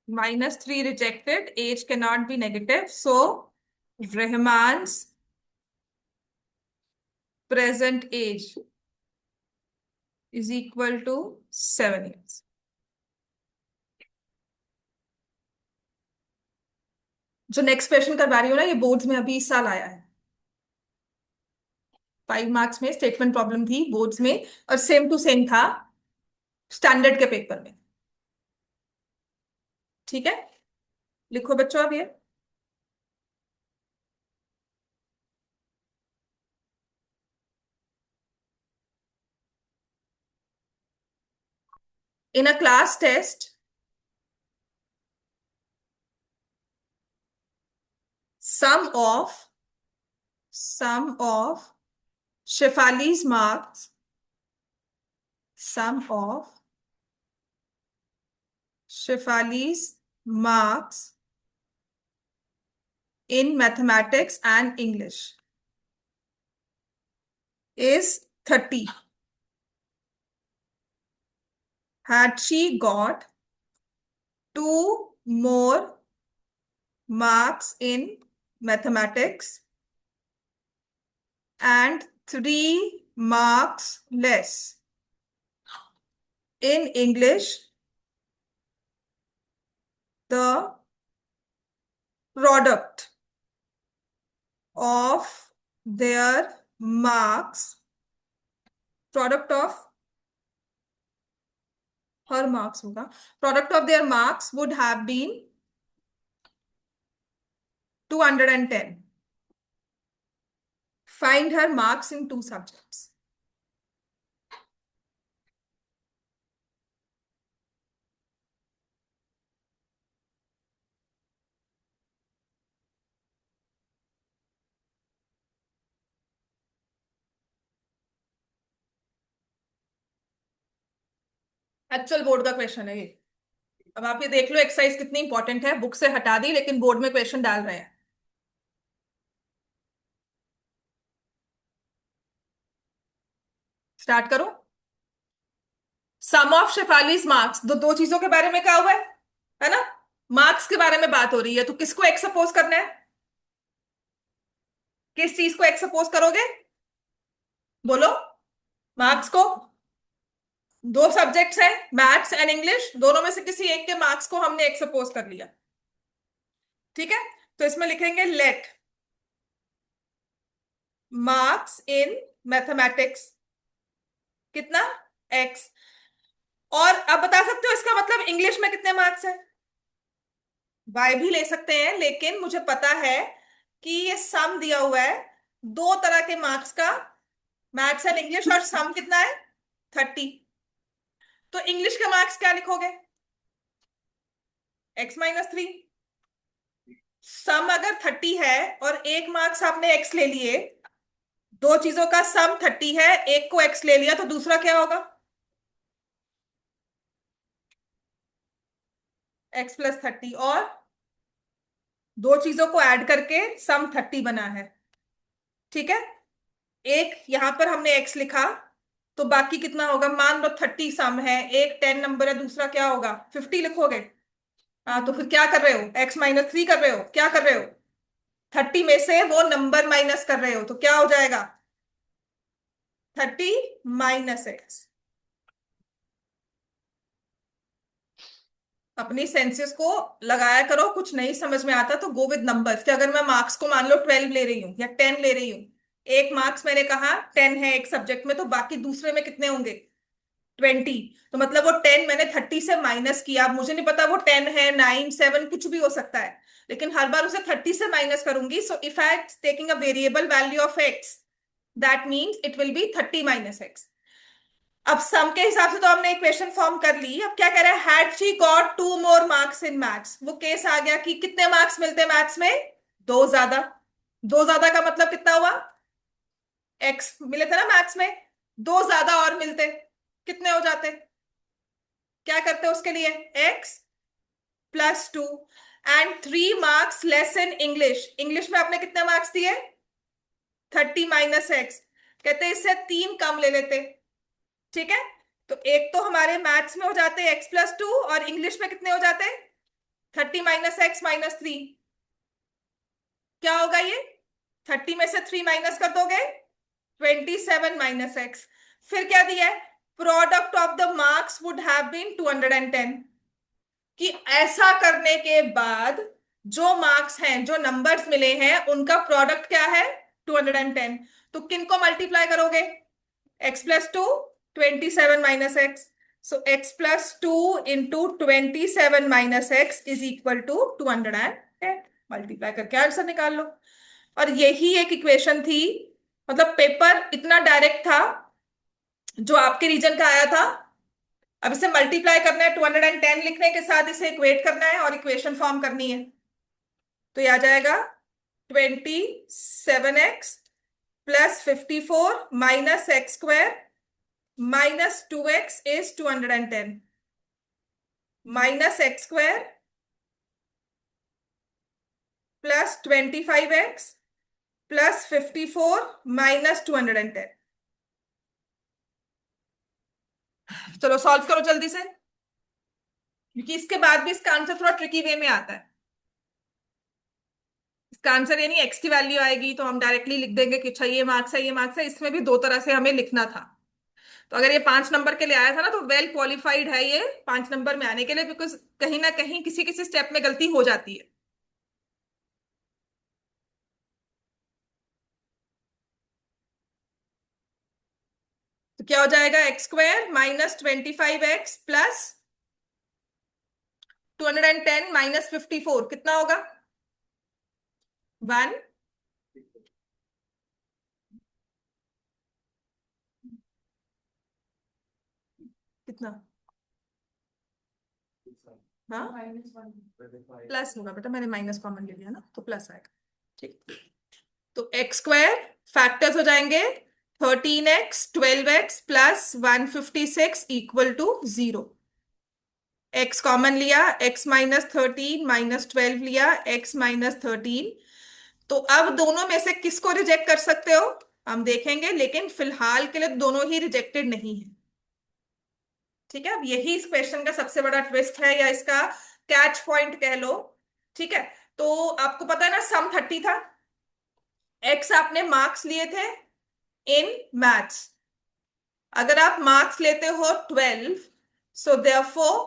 -3 rejected, age cannot be negative, so Rahman's present age is equal to 7 years. जो नेक्स्ट क्वेश्चन करवा रही हूँ ना, ये बोर्ड्स में अभी इस साल आया है। 5 मार्क्स में स्टेटमेंट प्रॉब्लम थी बोर्ड्स में, और सेम टू सेम था स्टैंडर्ड के पेपर में। ठीक है, लिखो बच्चों अब ये। In a class test, sum of sum of Shefali's marks, sum of Shefali's marks in mathematics and English is 30. Had she got 2 more marks in mathematics and 3 marks less in English, the product of their marks, product of her marks होगा, product of their marks would have been 210. Find her marks in 2 subjects. Actual board का question है ये। अब आप ये देख लो exercise कितनी important है, बुक से हटा दी लेकिन बोर्ड में क्वेश्चन डाल रहे हैं। स्टार्ट करो। सम ऑफ शेफालीज मार्क्स, दो चीजों के बारे में कहा हुआ है ना? मार्क्स के बारे में बात हो रही है, तो किसको एक्स सपोज करना है? किस चीज को एक्स सपोज करोगे? बोलो। मार्क्स को। 2 सब्जेक्ट्स हैं, मैथ्स एंड इंग्लिश, दोनों में से किसी एक के मार्क्स को हमने एक्स सपोज कर लिया। ठीक है, तो इसमें लिखेंगे लेट मार्क्स इन मैथमेटिक्स कितना, एक्स। और अब बता सकते हो इसका मतलब इंग्लिश में कितने मार्क्स है? वाई भी ले सकते हैं, लेकिन मुझे पता है कि ये सम दिया हुआ है 2 तरह के मार्क्स का, मैथ्स एंड इंग्लिश, और सम कितना है? 30। तो इंग्लिश के मार्क्स क्या लिखोगे? x-3। सम अगर 30 है और 1 मार्क्स आपने एक्स ले लिए, 2 चीजों का सम 30 है, एक को एक्स ले लिया, तो दूसरा क्या होगा? x+30, और 2 चीजों को ऐड करके सम 30 बना है। ठीक है, एक यहां पर हमने x लिखा, तो बाकी कितना होगा? मान लो 30 सम है, एक 10 नंबर है, दूसरा क्या होगा? 50 लिखोगे। हाँ, तो फिर क्या कर रहे हो? x-3 कर रहे हो, क्या कर रहे हो? 30 में से वो नंबर माइनस कर रहे हो, तो क्या हो जाएगा? 30 माइनस एक्स। अपनी सेंसेस को लगाया करो, कुछ नहीं समझ में आता तो गो विद नंबर्स। कि अगर मैं मार्क्स को मान लो 12 ले रही हूँ या 10 ले रही हूँ, 1 मार्क्स मैंने कहा 10 है एक सब्जेक्ट में, तो बाकी दूसरे में कितने होंगे? 20। तो मतलब वो 10 मैंने 30 से माइनस किया। अब मुझे नहीं पता वो 10 है, 9, 7 कुछ भी हो सकता है, लेकिन हर बार उसे 30 से माइनस करूंगी। So if I taking a variable value of x, that means it will be 30 minus x. अब सम के हिसाब से तो हमने इक्वेशन फॉर्म कर ली। अब क्या कह रहा है? Had she got 2 more marks in maths. वो केस आ गया कि कितने मार्क्स मिलते हैं मैथ्स में? 2 ज्यादा। 2 ज्यादा का मतलब कितना हुआ? एक्स मिले थे ना मैथ्स में, 2 ज्यादा और मिलते, कितने हो जाते? क्या करते हैं उसके लिए? x+2। And 3 marks less in English. English में आपने कितने मार्क्स दिए? 30 - x। कहते हैं इससे 3 कम ले लेते। ठीक है, तो एक तो हमारे मैथ्स में हो जाते हैं x+2, और इंग्लिश में कितने हो जाते हैं? 30 - x - 3। क्या होगा ये? 30 में से 3 माइनस कर दोगे, 27 - x। फिर क्या दिया है? Product of the marks would have been 210। कि ऐसा करने के बाद जो मार्क्स हैं, जो नंबर्स मिले हैं, उनका प्रोडक्ट क्या है? 210। तो किन को मल्टीप्लाई करोगे? x+2, 27 - x। So x+2 into 27 - x is equal to 210। Multiply करके आंसर निकाल लो। और यही एक इक्वेशन थी, मतलब पेपर इतना डायरेक्ट था जो आपके रीजन का आया था। अब इसे मल्टीप्लाई करना है, 210 लिखने के साथ इसे इक्वेट करना है और इक्वेशन फॉर्म करनी है। तो ये आ जाएगा 27x plus 54 minus x² minus 2x is 210 minus x² plus 25x plus 54 minus 210। चलो सॉल्व करो जल्दी से, क्योंकि इसके बाद भी इसका आंसर थोड़ा ट्रिकी वे में आता है। इसका आंसर यानी एक्स की वैल्यू आएगी तो हम डायरेक्टली लिख देंगे कि अच्छा ये मार्क्स है, ये मार्क्स है। इसमें भी दो तरह से हमें लिखना था। तो अगर ये 5 नंबर के लिए आया था ना, तो वेल क्वालिफाइड है ये 5 नंबर में आने के लिए, बिकॉज कहीं ना कहीं किसी किसी स्टेप में गलती हो जाती है। तो क्या हो जाएगा? x² minus 25x plus 210 minus 54 कितना होगा? 1। कितना? हाँ, प्लस होगा बेटा, मैंने माइनस कॉमन ले लिया ना, तो प्लस आएगा। ठीक, तो x² फैक्टर्स हो जाएंगे 13x 12x plus 156 equal to 0। x common लिया, x -13 -12 लिया, x -13। तो अब दोनों में से किसको रिजेक्ट कर सकते हो हम देखेंगे, लेकिन फिलहाल के लिए दोनों ही रिजेक्टेड नहीं है। ठीक है, अब यही इस क्वेश्चन का सबसे बड़ा ट्विस्ट है, या इसका कैच पॉइंट कह लो। ठीक है, तो आपको पता है ना सम 30 था। x आपने मार्क्स लिए थे इन मैथ्स। अगर आप मार्क्स लेते हो 12, so therefore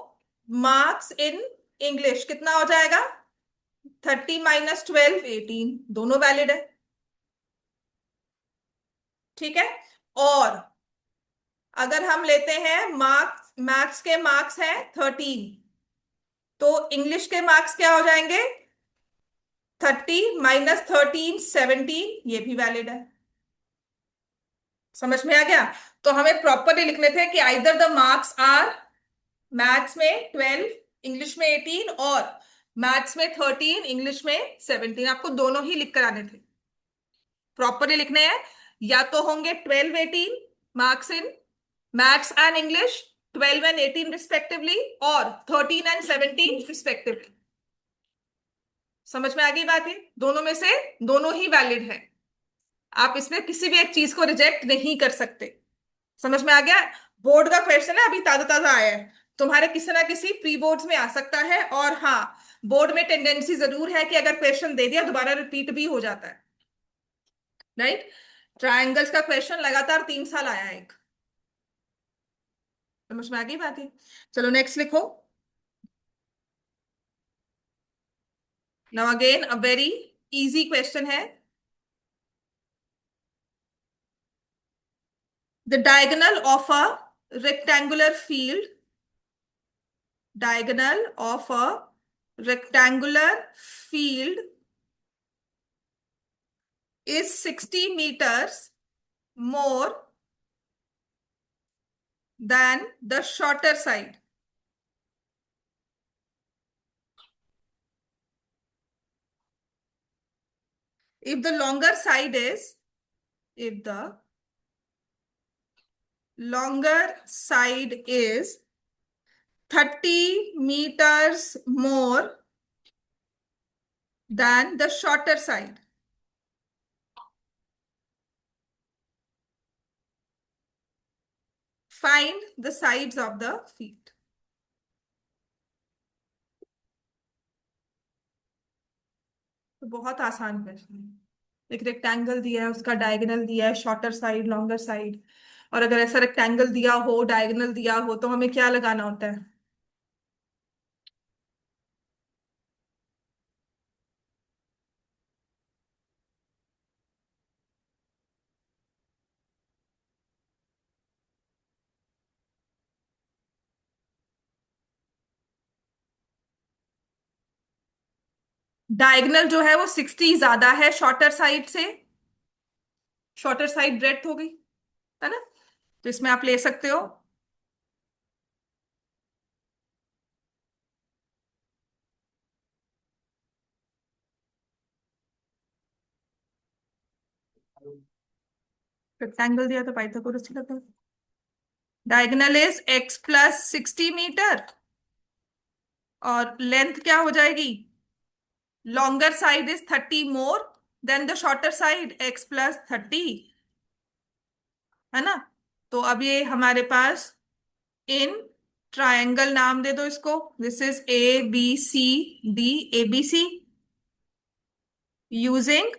marks in English कितना हो जाएगा? 30 - 12 18, दोनों वैलिड है। ठीक है, और अगर हम लेते हैं मार्क्स, मैथ्स के मार्क्स हैं 13, तो इंग्लिश के मार्क्स क्या हो जाएंगे? 30 - 13 17, ये भी वैलिड है। समझ में आ गया? तो हमें प्रॉपरली लिखने थे कि either the marks are maths में 12 इंग्लिश में 18, और मैथ्स में 13 इंग्लिश में 17। आपको दोनों ही लिख कर आने थे, प्रॉपरली लिखने हैं। या तो होंगे 12 18 marks in maths and English, 12 and 18 respectively, और 13 एंड 17 रिस्पेक्टिवली। समझ में आ गई बात? है दोनों में से दोनों ही वैलिड है। आप इसमें किसी भी एक चीज को रिजेक्ट नहीं कर सकते। समझ में आ गया? बोर्ड का क्वेश्चन है, अभी ताजा ताजा आया है, तुम्हारे किसी ना किसी प्री बोर्ड्स में आ सकता है। और हाँ, बोर्ड में टेंडेंसी जरूर है कि अगर क्वेश्चन दे दिया दोबारा रिपीट भी हो जाता है। राइट, ट्रायंगल्स का क्वेश्चन लगातार 3 साल आया है एक। समझ में आ गई बात है? चलो नेक्स्ट लिखो। Now again a very easy question है। The diagonal of a rectangular field, diagonal of a rectangular field is 60 meters more than the shorter side. If the longer side is, if the longer side is 30 meters more than the shorter side. Find the sides of the feet. तो बहुत आसान question है। एक rectangle दिया है, उसका diagonal दिया है, शॉर्टर साइड, लॉन्गर साइड। और अगर ऐसा रेक्टेंगल दिया हो, डायगोनल दिया हो, तो हमें क्या लगाना होता है? डायगोनल जो है वो 60 ज्यादा है शॉर्टर साइड से। शॉर्टर साइड ब्रेड्थ हो गई, है ना? तो इसमें आप ले सकते हो। रेक्टेंगल दिया तो पाइथागोरस ही लगा। डायगोनल इज x + 60 मीटर, और लेंथ क्या हो जाएगी? Longer side is 30 more than the shorter side, x + 30, है ना? तो अब ये हमारे पास इन ट्रायंगल नाम दे दो इसको। This is ABCD, ABC, using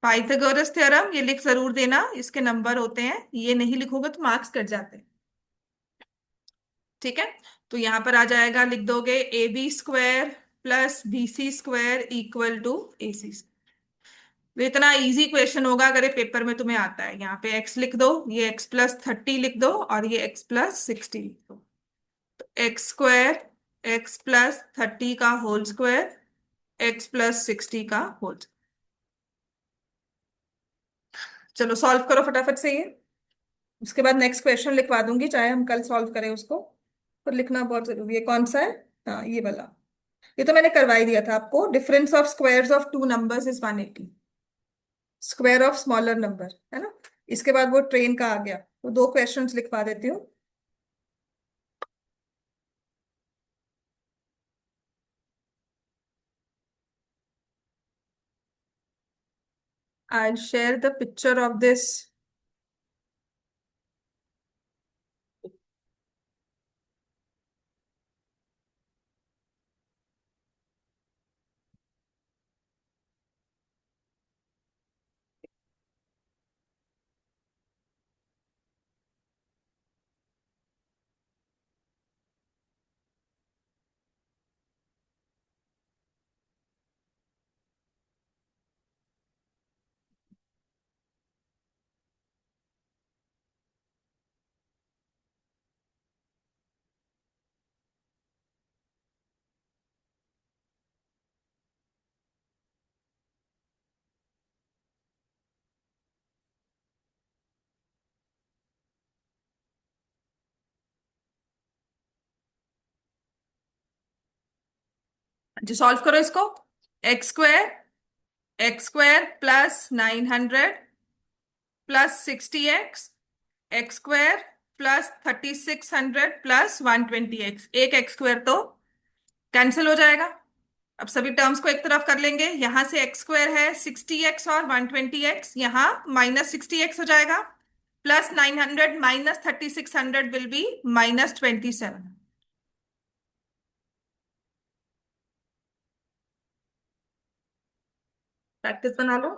Pythagoras theorem. ये लिख जरूर देना, इसके नंबर होते हैं, ये नहीं लिखोगे तो मार्क्स कट जाते हैं। ठीक है, तो यहां पर आ जाएगा, लिख दोगे AB² + BC² = AC। तो इतना इजी क्वेश्चन होगा अगर ये पेपर में तुम्हें आता है। यहाँ पे x लिख दो, ये x + 30 लिख दो, और ये x + 60 लिख दो। तो x² x + 30 का होल स्क्वायर, x + 60 का होल। चलो सॉल्व करो फटाफट से ये। उसके बाद नेक्स्ट क्वेश्चन लिखवा दूंगी, चाहे हम कल सॉल्व करें उसको। पर लिखना बहुत जरूरी है। कौन सा है? हाँ, ये वाला। ये तो मैंने करवा ही दिया था आपको। Difference of squares of two numbers is 180। Square of smaller number, है ना? इसके बाद वो ट्रेन का आ गया, तो दो क्वेश्चंस लिखवा देती हूँ। I'll share the picture of this. जी सॉल्व करो इसको। x² + 900 + 60x, x² + 3600 + 120x। एक x² तो कैंसिल हो जाएगा। अब सभी टर्म्स को एक तरफ कर लेंगे। यहां से x² है 60x और 120x, यहाँ -60x हो जाएगा। +900 -3600 विल बी -27। प्रैक्टिस बना लो।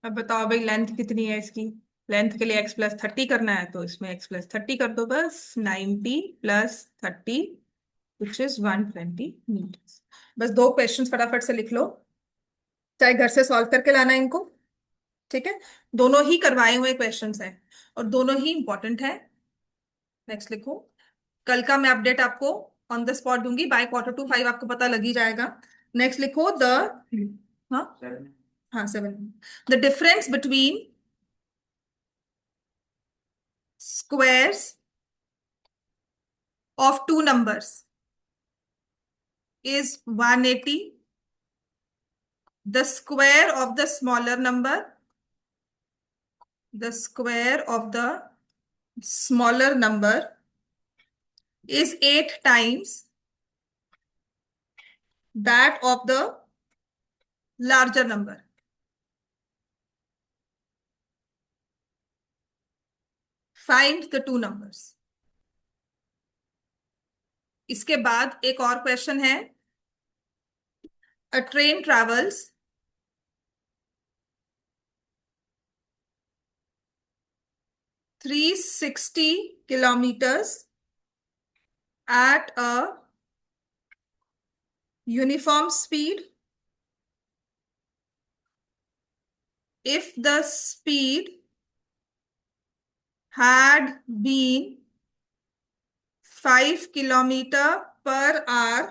अब बताओ भाई, लेंथ कितनी है इसकी? लेंथ के लिए x+30 करना है, तो इसमें x+30 कर दो बस। 90 + 30 विच इज 120 मीटर। बस दो क्वेश्चंस फटाफट से लिख लो, चाहे घर से सॉल्व करके लाना है इनको। ठीक है, दोनों ही करवाए हुए क्वेश्चंस हैं और दोनों ही इंपॉर्टेंट है। नेक्स्ट लिखो। कल का मैं अपडेट आपको ऑन द स्पॉट दूंगी, बाय Q2 5 आपको पता लग ही जाएगा। नेक्स्ट लिखो द, हाँ हाँ 7, the difference between squares of two numbers is 180. The square of the smaller number, the square of the smaller number is 8 times that of the larger number. Find the two numbers. इसके बाद एक और question है। A train travels 360 kilometers at a uniform speed if the speed had been 5 kilometer per hour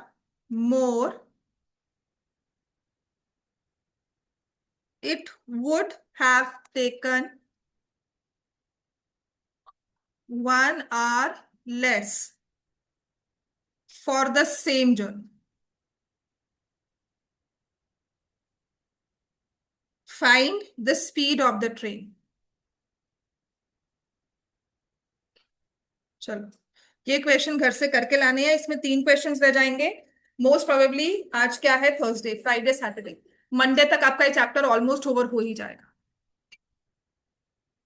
more, it would have taken 1 hour less for the same journey. Find the speed of the train. चलो, ये question घर से करके लाने हैं। इसमें 3 questions रह जाएंगे। मोस्ट प्रोबेबली आज क्या है, थर्सडे, फ्राइडे, सैटरडे, मंडे तक आपका ये चैप्टर ऑलमोस्ट ओवर हो ही जाएगा।